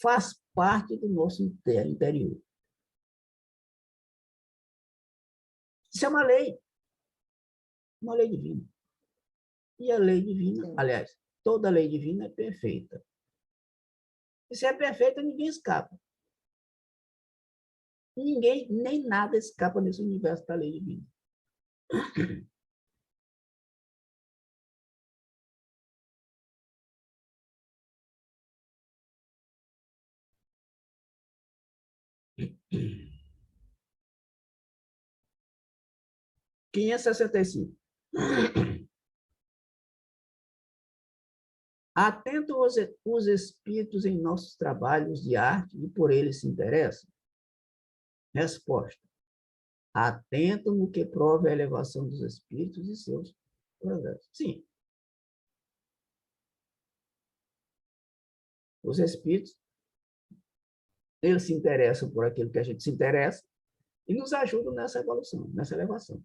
Faz parte do nosso interior. Isso é uma lei divina. E a lei divina, Sim. aliás, toda lei divina é perfeita. E se é perfeita, ninguém escapa. Ninguém, nem nada escapa nesse universo da lei divina. Quinhentos e 565. Atentam os espíritos em nossos trabalhos de arte e por eles se interessam? Resposta. Atentam no que prove a elevação dos espíritos e seus progressos. Sim. Os espíritos, eles se interessam por aquilo que a gente se interessa e nos ajudam nessa evolução, nessa elevação.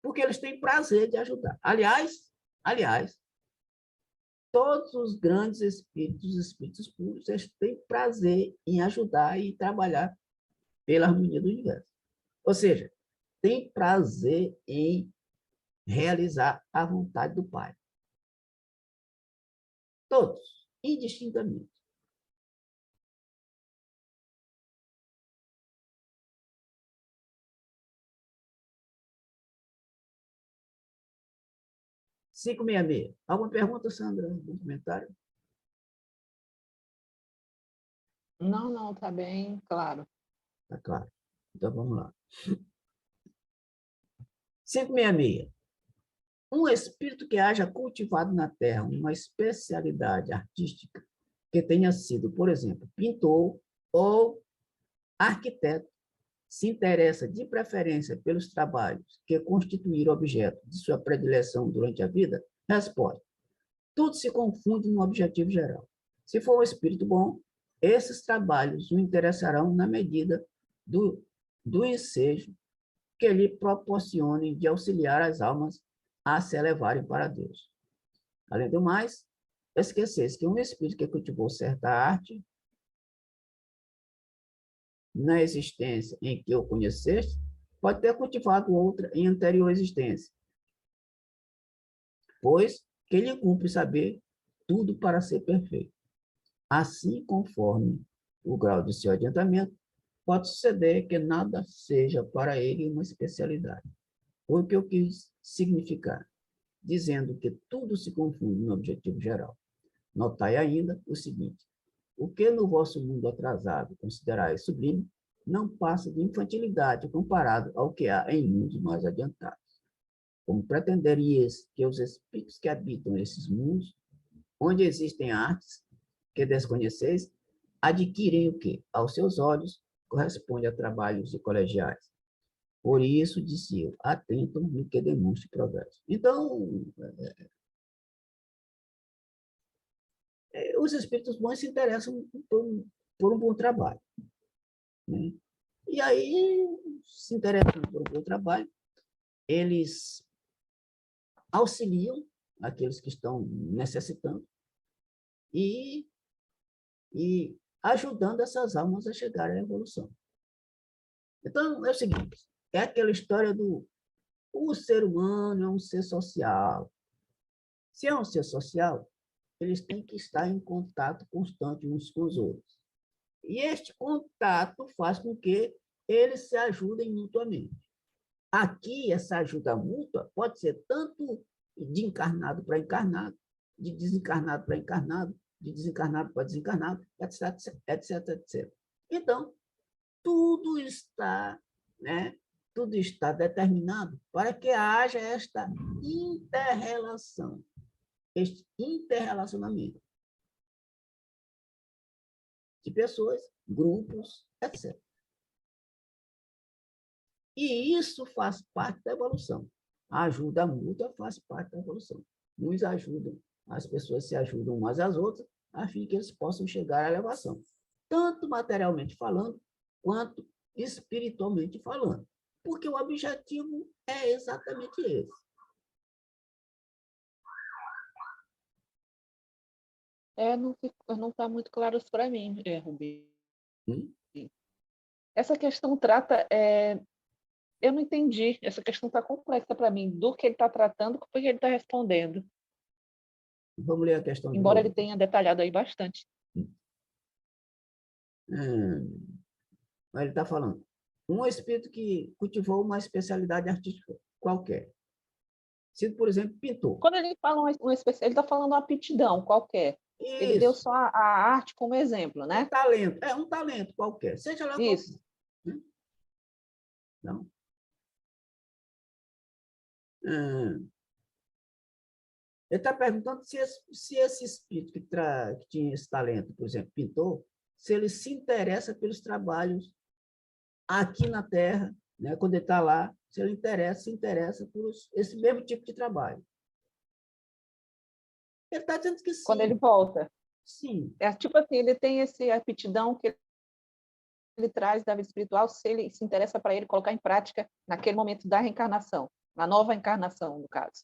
Porque eles têm prazer de ajudar. Aliás, todos os grandes espíritos, os espíritos puros, eles têm prazer em ajudar e trabalhar pela harmonia do universo. Ou seja, têm prazer em realizar a vontade do Pai. Todos, indistintamente. Cinco meia meia. Alguma pergunta, Sandra? Algum comentário? Não, tá bem claro. Tá claro. Então, vamos lá. 566. Um espírito que haja cultivado na Terra uma especialidade artística que tenha sido, por exemplo, pintor ou arquiteto, se interessa de preferência pelos trabalhos que constituíram objeto de sua predileção durante a vida? Resposta. Tudo se confunde no objetivo geral. Se for um espírito bom, esses trabalhos o interessarão na medida do ensejo que lhe proporcionem de auxiliar as almas a se elevarem para Deus. Além do mais, esquecer que um espírito que cultivou certa arte na existência em que o conheceste pode ter cultivado outra em anterior existência, pois que lhe cumpre saber tudo para ser perfeito. Assim, conforme o grau de seu adiantamento, pode suceder que nada seja para ele uma especialidade. Foi o que eu quis significar, dizendo que tudo se confunde no objetivo geral. Notai ainda o seguinte: o que no vosso mundo atrasado considerais sublime, não passa de infantilidade comparado ao que há em mundos mais adiantados. Como pretenderias que os espíritos que habitam esses mundos, onde existem artes que desconheceis, adquirem o que, aos seus olhos, corresponde a trabalhos de colegiais. Por isso, disse eu, atentam no que demonstre progresso. Então, os espíritos bons se interessam por um bom trabalho. Né? E aí, se interessam por um bom trabalho, eles auxiliam aqueles que estão necessitando e ajudando essas almas a chegar à evolução. Então, é o seguinte, é aquela história do o ser humano é um ser social. Se é um ser social, eles têm que estar em contato constante uns com os outros. E este contato faz com que eles se ajudem mutuamente. Aqui, essa ajuda mútua pode ser tanto de encarnado para encarnado, de desencarnado para encarnado, de desencarnado para desencarnado, etc, etc, etc. Então, tudo está, né? Tudo está determinado para que haja esta interrelação, este interrelacionamento de pessoas, grupos, etc. E isso faz parte da evolução. A ajuda mútua faz parte da evolução. Uns ajudam, as pessoas se ajudam umas às outras, a fim que eles possam chegar à elevação. Tanto materialmente falando, quanto espiritualmente falando. Porque o objetivo é exatamente esse. Não está muito claro isso para mim, Rubinho. Hum? Essa questão trata Eu não entendi. Essa questão está complexa para mim, do que ele está tratando, como é que ele está respondendo. Vamos ler a questão de Embora ele novo. tenha detalhado aí bastante. Hum, ele está falando. Um espírito que cultivou uma especialidade artística qualquer. Se, por exemplo, pintor. Quando ele fala um especial, ele está falando uma aptidão qualquer. Ele deu Isso. só a arte como exemplo, Um né? talento. É um talento qualquer. Seja lá qual for. Isso. Né? Não? Hum, ele está perguntando se esse espírito que tinha esse talento, por exemplo, pintor, se ele se interessa pelos trabalhos aqui na Terra, né? Quando ele está lá, se ele se interessa por esse mesmo tipo de trabalho. Ele está dizendo que Quando ele sim. volta. Sim. É tipo assim, ele tem essa aptidão que ele traz da vida espiritual, se ele se interessa para ele colocar em prática naquele momento da reencarnação, na nova encarnação, no caso.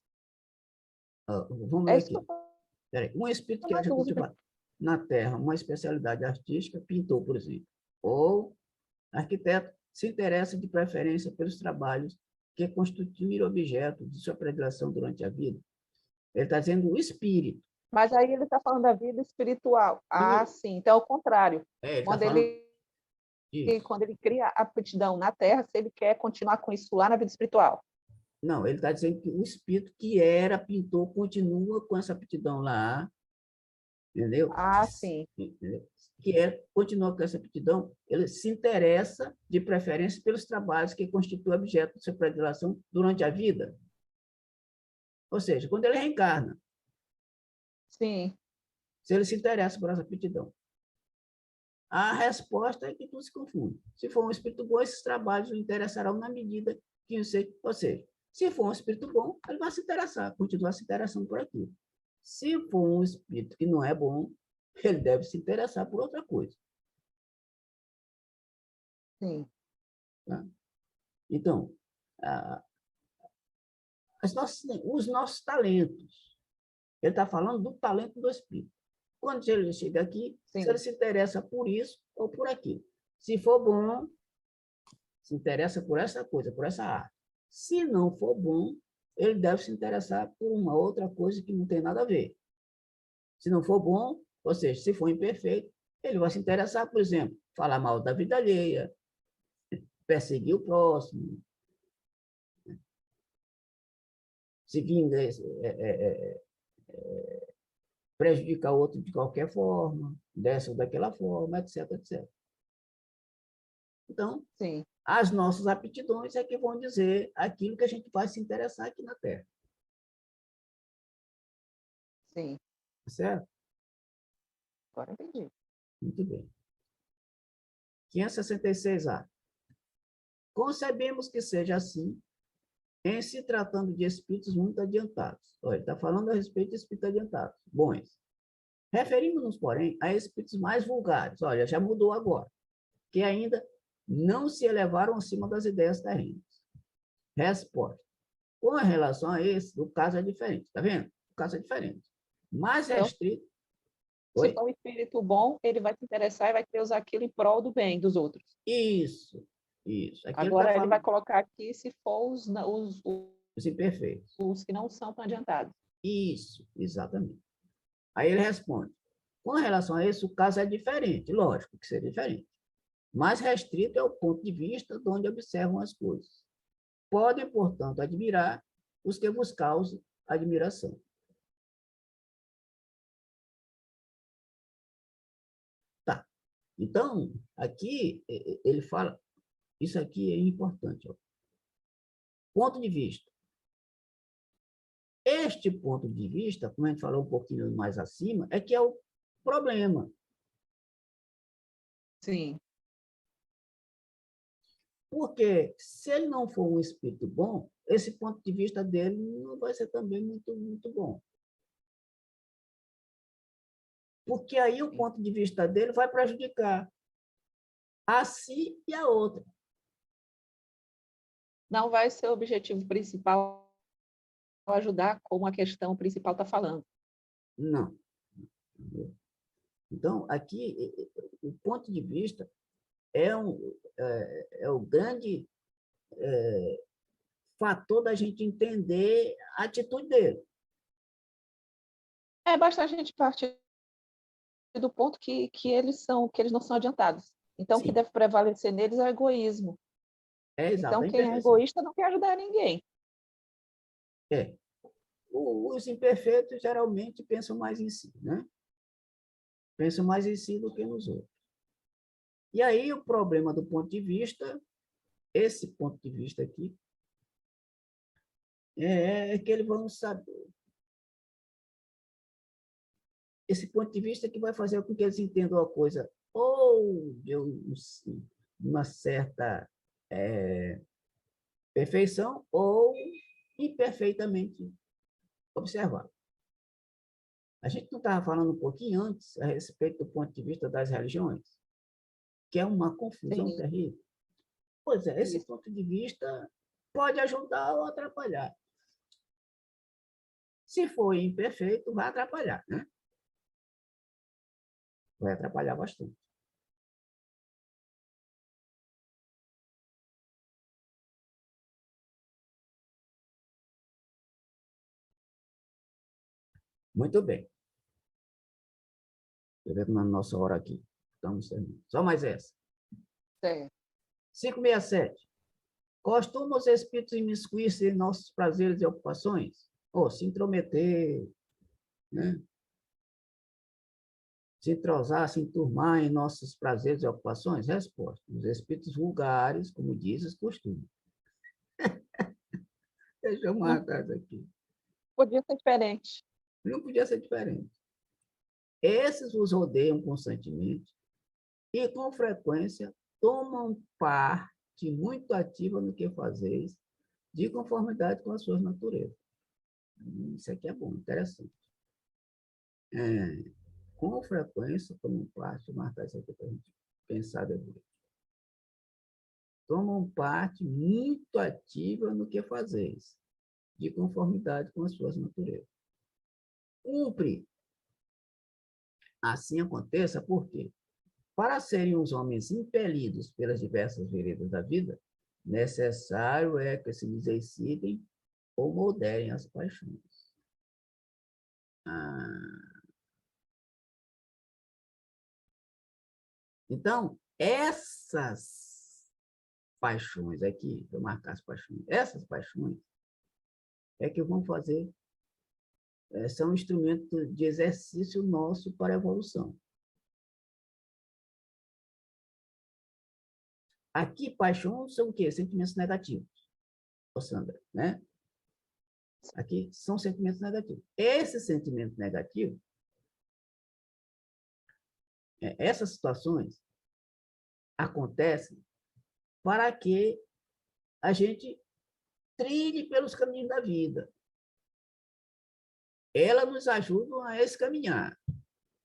Vamos É ler isso que eu aqui. Peraí. Um espírito estou que na haja dúvida. cultivado na Terra uma especialidade artística, pintor, por exemplo, ou arquiteto, se interessa de preferência pelos trabalhos que constituem objeto de sua predileção durante a vida. Ele está dizendo o espírito. Mas aí ele está falando da vida espiritual. Ah, Não, sim. Então é o contrário. ele está Quando falando ele, disso. quando ele cria a aptidão na Terra, se ele quer continuar com isso lá na vida espiritual. Não, ele está dizendo que o espírito que era pintor continua com essa aptidão lá, entendeu? Ah, sim. Entendeu? Que é, continua com essa aptidão, ele se interessa, de preferência, pelos trabalhos que constituem objeto de sua predileção durante a vida. Ou seja, quando ele reencarna, Sim, se ele se interessa por essa aptidão. A resposta é que tudo se confunde. Se for um espírito bom, esses trabalhos o interessarão na medida que você... Ou seja, se for um espírito bom, ele vai se interessar, continuar se interessando por aquilo. Se for um espírito que não é bom, ele deve se interessar por outra coisa. sim, Tá? Então, os nossos talentos. Ele está falando do talento do espírito. Quando ele chega aqui, se ele sim, se interessa por isso ou por aquilo. Se for bom, se interessa por essa coisa, por essa arte. Se não for bom, ele deve se interessar por uma outra coisa que não tem nada a ver. Se não for bom, ou seja, se for imperfeito, ele vai se interessar, por exemplo, falar mal da vida alheia, perseguir o próximo, se vinga, prejudicar o outro de qualquer forma, dessa ou daquela forma, etc, etc. Então, sim, as nossas aptidões é que vão dizer aquilo que a gente vai se interessar aqui na Terra. sim. Certo? Agora entendi. Muito bem. 566A. Concebemos que seja assim em se tratando de espíritos muito adiantados. Olha, ele está falando a respeito de espíritos adiantados, bons. Referimos-nos, porém, a espíritos mais vulgares. Olha, já mudou agora, que ainda não se elevaram acima das ideias terrenas. Resposta. Com relação a esse, o caso é diferente. Está vendo? O caso é diferente. Mais Então, restrito. se Oi? for um espírito bom, ele vai se interessar e vai querer usar aquilo em prol do bem dos outros. Isso. Isso. Aqui ele está Agora, ele vai falando colocar aqui se for dos imperfeitos. os que não são tão adiantados. Isso, exatamente. Aí ele responde: com relação a isso, o caso é diferente, lógico que seria diferente. Mais restrito é o ponto de vista de onde observam as coisas. Podem, portanto, admirar os que vos causam admiração. Tá. Então, aqui ele fala, isso aqui é importante. Ó. Ponto de vista. Este ponto de vista, como a gente falou um pouquinho mais acima, é que é o problema. Sim, Porque se ele não for um espírito bom, esse ponto de vista dele não vai ser também muito bom. Porque aí o ponto de vista dele vai prejudicar a si e a outra. não vai ser o objetivo principal ajudar como a questão principal está falando. Não. Então, aqui, o ponto de vista é o grande fator da gente entender a atitude dele. Basta a gente partir do ponto que eles não são adiantados. Então, o que Sim, deve prevalecer neles é o egoísmo. é exato, Então, a quem é imperfeição. egoísta não quer ajudar ninguém. É. Os imperfeitos geralmente pensam mais em si, né? Pensam mais em si do que nos outros. E aí o problema do ponto de vista, esse ponto de vista aqui, é que eles vão saber. Esse ponto de vista que vai fazer com que eles entendam a coisa ou de uma certa perfeição ou imperfeitamente observada. A gente não estava falando um pouquinho antes a respeito do ponto de vista das religiões, que é uma confusão Sim, terrível. Pois é, esse isso. ponto de vista pode ajudar ou atrapalhar. Se for imperfeito, vai atrapalhar, né? Vai atrapalhar bastante. Muito bem. Estou vendo na nossa hora aqui. Estamos terminando. Só mais essa. É. 567. Costumam os espíritos imiscuir-se em nossos prazeres e ocupações? Ou se intrometer, né? Se entrosar, se enturmar em nossos prazeres e ocupações? Resposta. Os espíritos vulgares, como dizes, costumam. Deixa eu Não marcar isso aqui. podia ser diferente. Não podia ser diferente. Esses vos rodeiam constantemente e, com frequência, tomam parte muito ativa no que fazeis, de conformidade com as suas naturezas. Isso aqui é bom, interessante. Com frequência, tomam parte, vou marcar isso aqui para a gente pensar depois. Tomam parte muito ativa no que fazeis, de conformidade com as suas naturezas. Cumpre. Assim aconteça, por quê? Para serem os homens impelidos pelas diversas veredas da vida, necessário é que se lhes excitem ou moderem as paixões. Então, essas paixões aqui, vou marcar as paixões, essas paixões é que vão fazer, são um instrumento de exercício nosso para a evolução. Aqui, paixões são o quê? Sentimentos negativos, Sandra, né? Aqui são sentimentos negativos. Esse sentimento negativo, essas situações acontecem para que a gente trilhe pelos caminhos da vida. Elas nos ajudam a esse caminhar,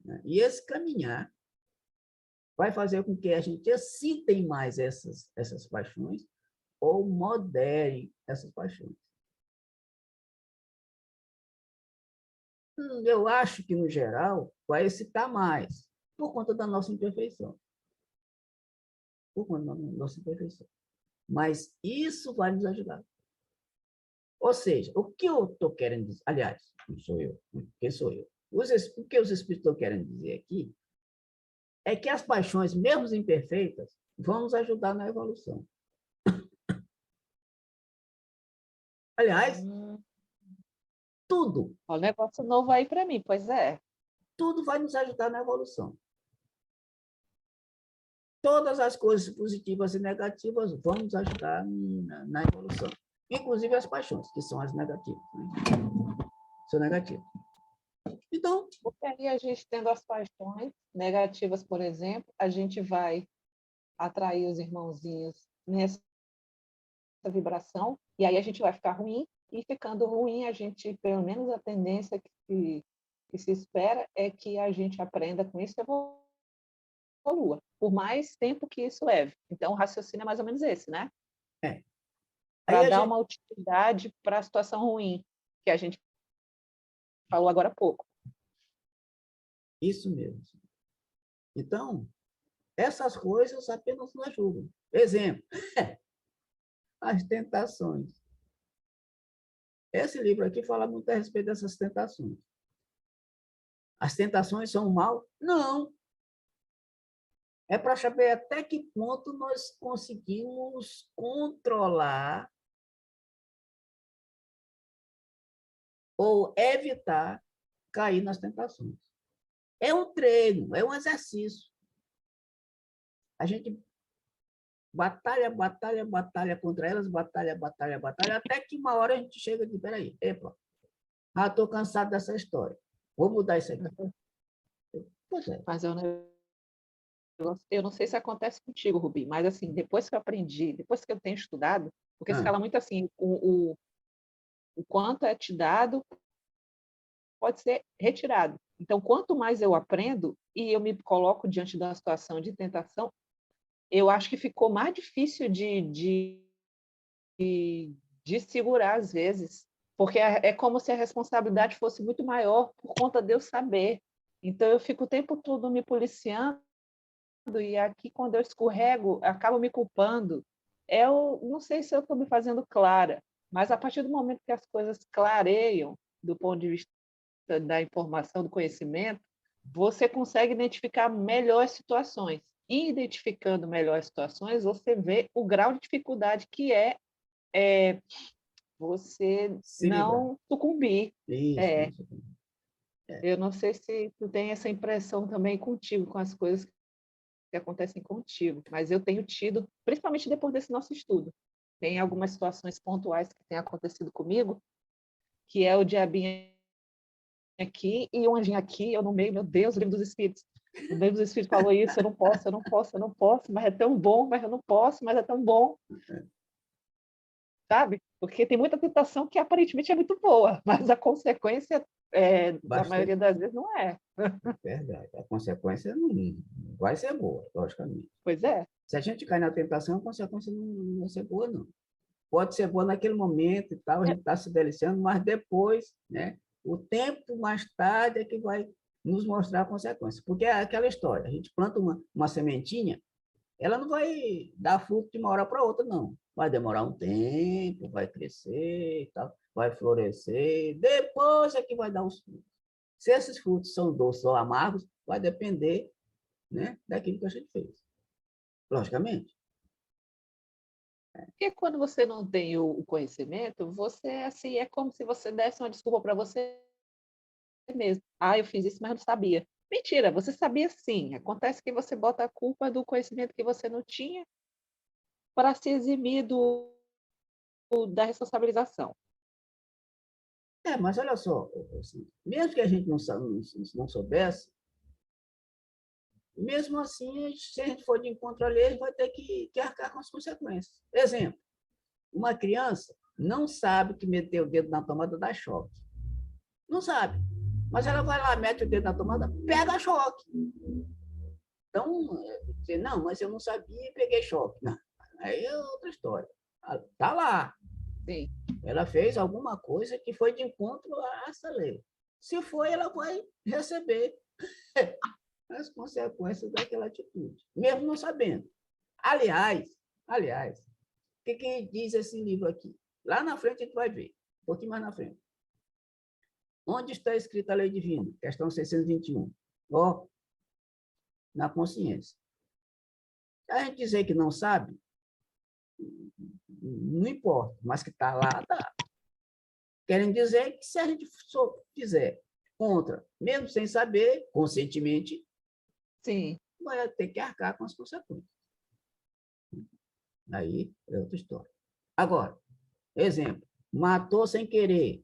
né? E esse caminhar vai fazer com que a gente excitem mais essas paixões ou modere essas paixões. Eu acho que, no geral, vai excitar mais, por conta da nossa imperfeição. Por conta da nossa imperfeição. Mas isso vai nos ajudar. Ou seja, o que eu estou querendo dizer, aliás, não sou eu, quem sou eu? O que os espíritos estão querendo dizer aqui é que as paixões, mesmo imperfeitas, vão nos ajudar na evolução. Aliás, tudo, Ó, negócio novo aí para mim, pois é. tudo vai nos ajudar na evolução. Todas as coisas positivas e negativas vão nos ajudar na evolução. Inclusive as paixões, que são as negativas. Né? São negativas. Então, Porque aí a gente tendo as paixões negativas, por exemplo, a gente vai atrair os irmãozinhos nessa vibração, e aí a gente vai ficar ruim, e ficando ruim, a gente, pelo menos a tendência que se espera é que a gente aprenda com isso e evolua, por mais tempo que isso leve. Então, o raciocínio é mais ou menos esse, né? é. Aí Para a dar gente... uma utilidade para a situação ruim, que a gente falou agora há pouco. Isso mesmo. Então, essas coisas apenas nos ajudam. Exemplo, as tentações. Esse livro aqui fala muito a respeito dessas tentações. As tentações são mal? Não. É para saber até que ponto nós conseguimos controlar ou evitar cair nas tentações. É um treino, é um exercício. A gente batalha contra elas, batalha, até que uma hora a gente chega e diz, peraí, epa, estou cansado dessa história. Vou mudar isso aqui. Pois é. Mas eu não sei se acontece contigo, Rubi, mas assim, depois que eu aprendi, depois que eu tenho estudado, porque se fala muito assim, o quanto é te dado pode ser retirado. Então, quanto mais eu aprendo e eu me coloco diante de uma situação de tentação, eu acho que ficou mais difícil de segurar às vezes, porque é como se a responsabilidade fosse muito maior por conta de eu saber. Então, eu fico o tempo todo me policiando e aqui, quando eu escorrego, acabo me culpando. Eu não sei se eu estou me fazendo clara, mas a partir do momento que as coisas clareiam, do ponto de vista da informação, do conhecimento, você consegue identificar melhores situações. E identificando melhores situações, você vê o grau de dificuldade que é você não sucumbir. Isso. Eu não sei se tu tem essa impressão também contigo, com as coisas que acontecem contigo, mas eu tenho tido, principalmente depois desse nosso estudo, tem algumas situações pontuais que têm acontecido comigo, que é o diabinho aqui e o anjinho aqui, eu no meio, meu Deus, o livro dos Espíritos. O livro dos Espíritos falou isso, eu não posso, mas é tão bom, mas eu não posso, mas é tão bom. Sabe? Porque tem muita tentação que aparentemente é muito boa, mas a consequência, na maioria das vezes, não é. Verdade. A consequência não vai ser boa, logicamente. Pois é. Se a gente cai na tentação, a consequência não vai ser boa, não. Pode ser boa naquele momento e tal, a gente está se deliciando, mas depois, né, o tempo mais tarde é que vai nos mostrar a consequência. Porque é aquela história, a gente planta uma sementinha, ela não vai dar fruto de uma hora para outra, não. Vai demorar um tempo, vai crescer e tal, vai florescer, depois é que vai dar os frutos. Se esses frutos são doces ou amargos, vai depender, né, daquilo que a gente fez. Logicamente. Porque quando você não tem o conhecimento, você assim, é como se você desse uma desculpa para você mesmo. Ah, eu fiz isso, mas eu não sabia. Mentira, você sabia sim. Acontece que você bota a culpa do conhecimento que você não tinha para se eximir da responsabilização. Mas olha só, assim, mesmo que a gente não soubesse, mesmo assim, se a gente for de encontro ali, ele vai ter que arcar com as consequências. Exemplo, uma criança não sabe que meter o dedo na tomada dá choque. Não sabe. Mas ela vai lá, mete o dedo na tomada, pega choque. Então, não, mas eu não sabia e peguei choque. Não, aí é outra história. Está lá. Sim. Ela fez alguma coisa que foi de encontro a essa lei. Se foi, ela vai receber as consequências daquela atitude, mesmo não sabendo. Aliás, o que diz esse livro aqui? Lá na frente a gente vai ver, um pouquinho mais na frente. Onde está escrita a lei divina? Questão 621. Ó, na consciência. Se a gente dizer que não sabe, não importa, mas que está lá, está. Querem dizer que se a gente fizer contra, mesmo sem saber, conscientemente, sim, vai ter que arcar com as consequências. Aí é outra história. Agora, exemplo, matou sem querer.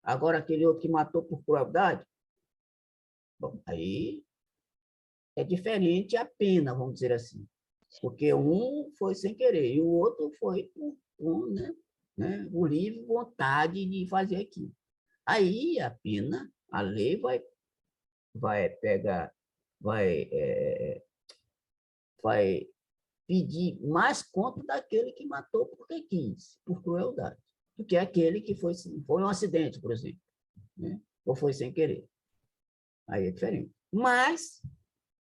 Agora, aquele outro que matou por crueldade, bom, aí é diferente a pena, vamos dizer assim. Porque um foi sem querer e o outro foi com o livre vontade de fazer aquilo. Aí a pena, a lei vai pegar, vai, vai pedir mais conta daquele que matou porque quis, por crueldade, do que aquele que foi um acidente, por exemplo, né? Ou foi sem querer. Aí é diferente. Mas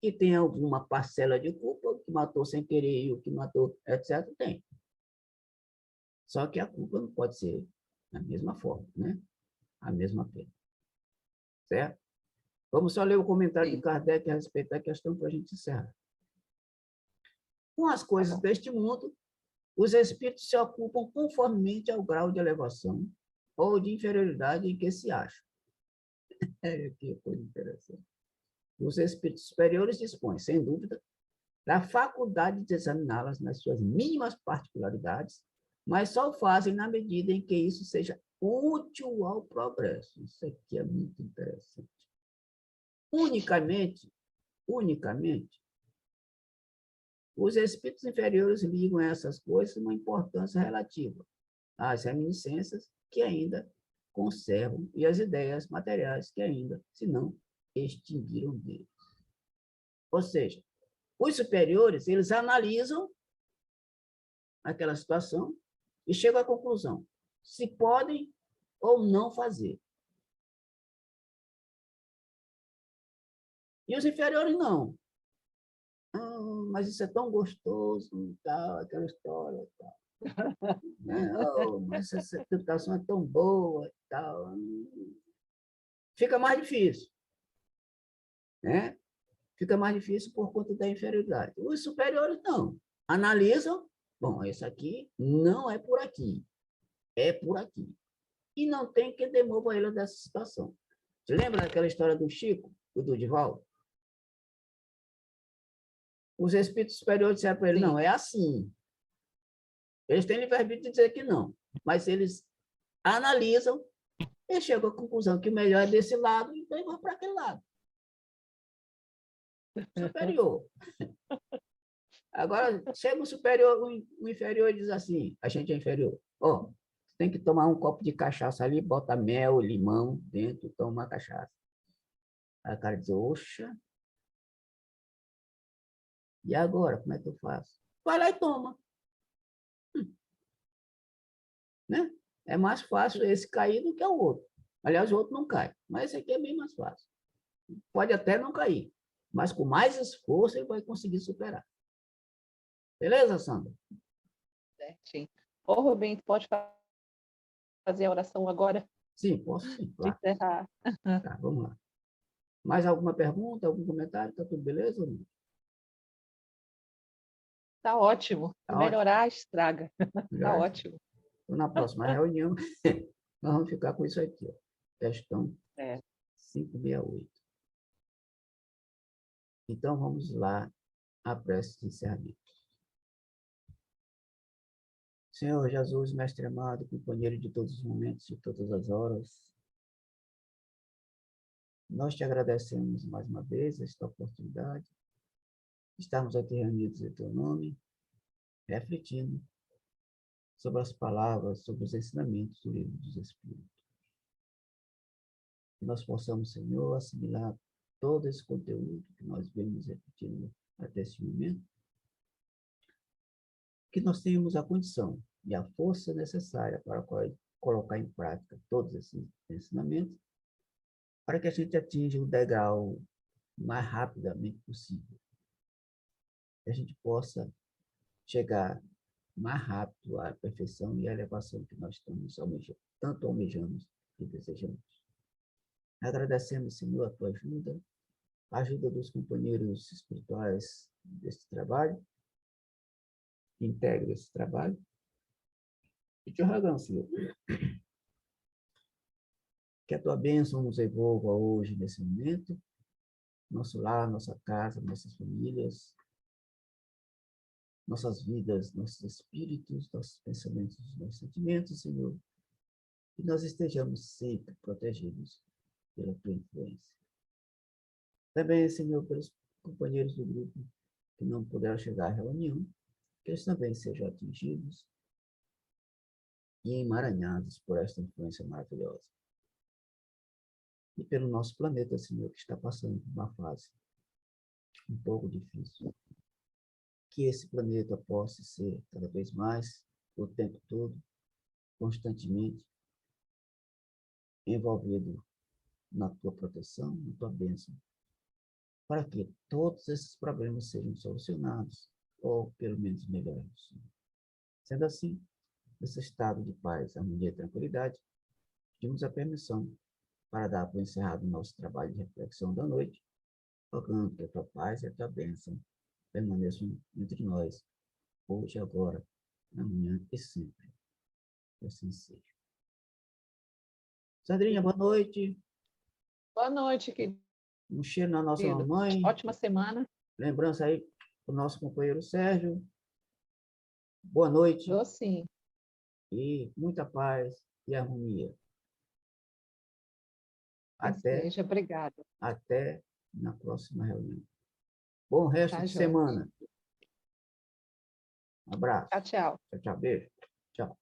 que tem alguma parcela de culpa, o que matou sem querer e o que matou, etc., tem. Só que a culpa não pode ser da mesma forma, né? A mesma pena. Certo? Vamos só ler o comentário de Kardec a respeito da questão para a gente encerrar. Com as coisas deste mundo, os espíritos se ocupam conformemente ao grau de elevação ou de inferioridade em que se acham. Que coisa interessante. Os espíritos superiores dispõem, sem dúvida, da faculdade de examiná-las nas suas mínimas particularidades, mas só o fazem na medida em que isso seja útil ao progresso. Isso aqui é muito interessante. Unicamente, os espíritos inferiores ligam a essas coisas uma importância relativa às reminiscências que ainda conservam e às ideias materiais que ainda, se não, extinguiram deles. Ou seja, os superiores, eles analisam aquela situação e chegam à conclusão se podem ou não fazer. E os inferiores não. Mas isso é tão gostoso, tal, aquela história, tal. Não, mas essa tentação é tão boa, tal. Fica mais difícil, né? Fica mais difícil por conta da inferioridade. Os superiores não. Analisam, bom, isso aqui não é por aqui, é por aqui. E não tem quem demova ele dessa situação. Você lembra daquela história do Chico, o do Divaldo? Os espíritos superiores disseram para ele, não, é assim. Eles têm livre-arbítrio de dizer que não, mas eles analisam e chegam à conclusão que o melhor é desse lado, então vão para aquele lado. Superior. Agora, chega o superior, o inferior e diz assim, a gente é inferior. Ó, tem que tomar um copo de cachaça ali, bota mel, limão dentro e toma a cachaça. Aí o cara diz, oxa, e agora, como é que eu faço? Vai lá e toma. Né? É mais fácil esse cair do que o outro. Aliás, o outro não cai, mas esse aqui é bem mais fácil. Pode até não cair, mas com mais esforço ele vai conseguir superar. Beleza, Sandra? Certinho. Ô, Rubem, pode fazer a oração agora? Sim, posso sim, De claro. encerrar. Tá, vamos lá. Mais alguma pergunta, algum comentário? Tá tudo beleza? Tá ótimo. Tá ótimo. Melhorar estraga. Tá Já. ótimo. Então, na próxima reunião, nós vamos ficar com isso aqui. Ó. Questão 568. Então, vamos lá à prece de encerramento. Senhor Jesus, mestre amado, companheiro de todos os momentos e todas as horas, nós te agradecemos mais uma vez esta oportunidade de estarmos aqui reunidos em teu nome, refletindo sobre as palavras, sobre os ensinamentos do Livro dos Espíritos. Que nós possamos, Senhor, assimilar todo esse conteúdo que nós vemos repetindo até esse momento, que nós tenhamos a condição e a força necessária para colocar em prática todos esses ensinamentos, para que a gente atinja o degrau o mais rapidamente possível. Que a gente possa chegar mais rápido à perfeição e à elevação que nós estamos almejando, tanto almejamos e desejamos. Agradecemos, Senhor, a tua ajuda, a ajuda dos companheiros espirituais deste trabalho, que integram esse trabalho, e te rogamos, Senhor, que a tua bênção nos envolva hoje, nesse momento, nosso lar, nossa casa, nossas famílias, nossas vidas, nossos espíritos, nossos pensamentos, nossos sentimentos, Senhor, e nós estejamos sempre protegidos pela tua influência. Também, Senhor, pelos companheiros do grupo que não puderam chegar à reunião, que eles também sejam atingidos e emaranhados por esta influência maravilhosa. E pelo nosso planeta, Senhor, que está passando por uma fase um pouco difícil. Que esse planeta possa ser cada vez mais, o tempo todo, constantemente, envolvido na tua proteção, na tua bênção, para que todos esses problemas sejam solucionados, ou pelo menos melhorados. Sendo assim, nesse estado de paz, harmonia e tranquilidade, pedimos a permissão para dar por encerrado o nosso trabalho de reflexão da noite, rogando que a tua paz e a tua bênção permaneçam entre nós, hoje, agora, amanhã e sempre. Que assim seja. Sandrinha, boa noite. Boa noite, querido. Um cheiro na nossa mamãe. Ótima semana. Lembrança aí do nosso companheiro Sérgio. Boa noite. Dou sim. E muita paz e harmonia. Que seja. Obrigada. Até na próxima reunião. Bom resto Tá, de joia. semana. Um abraço. Tchau, tchau. Tchau, tchau. Beijo. Tchau.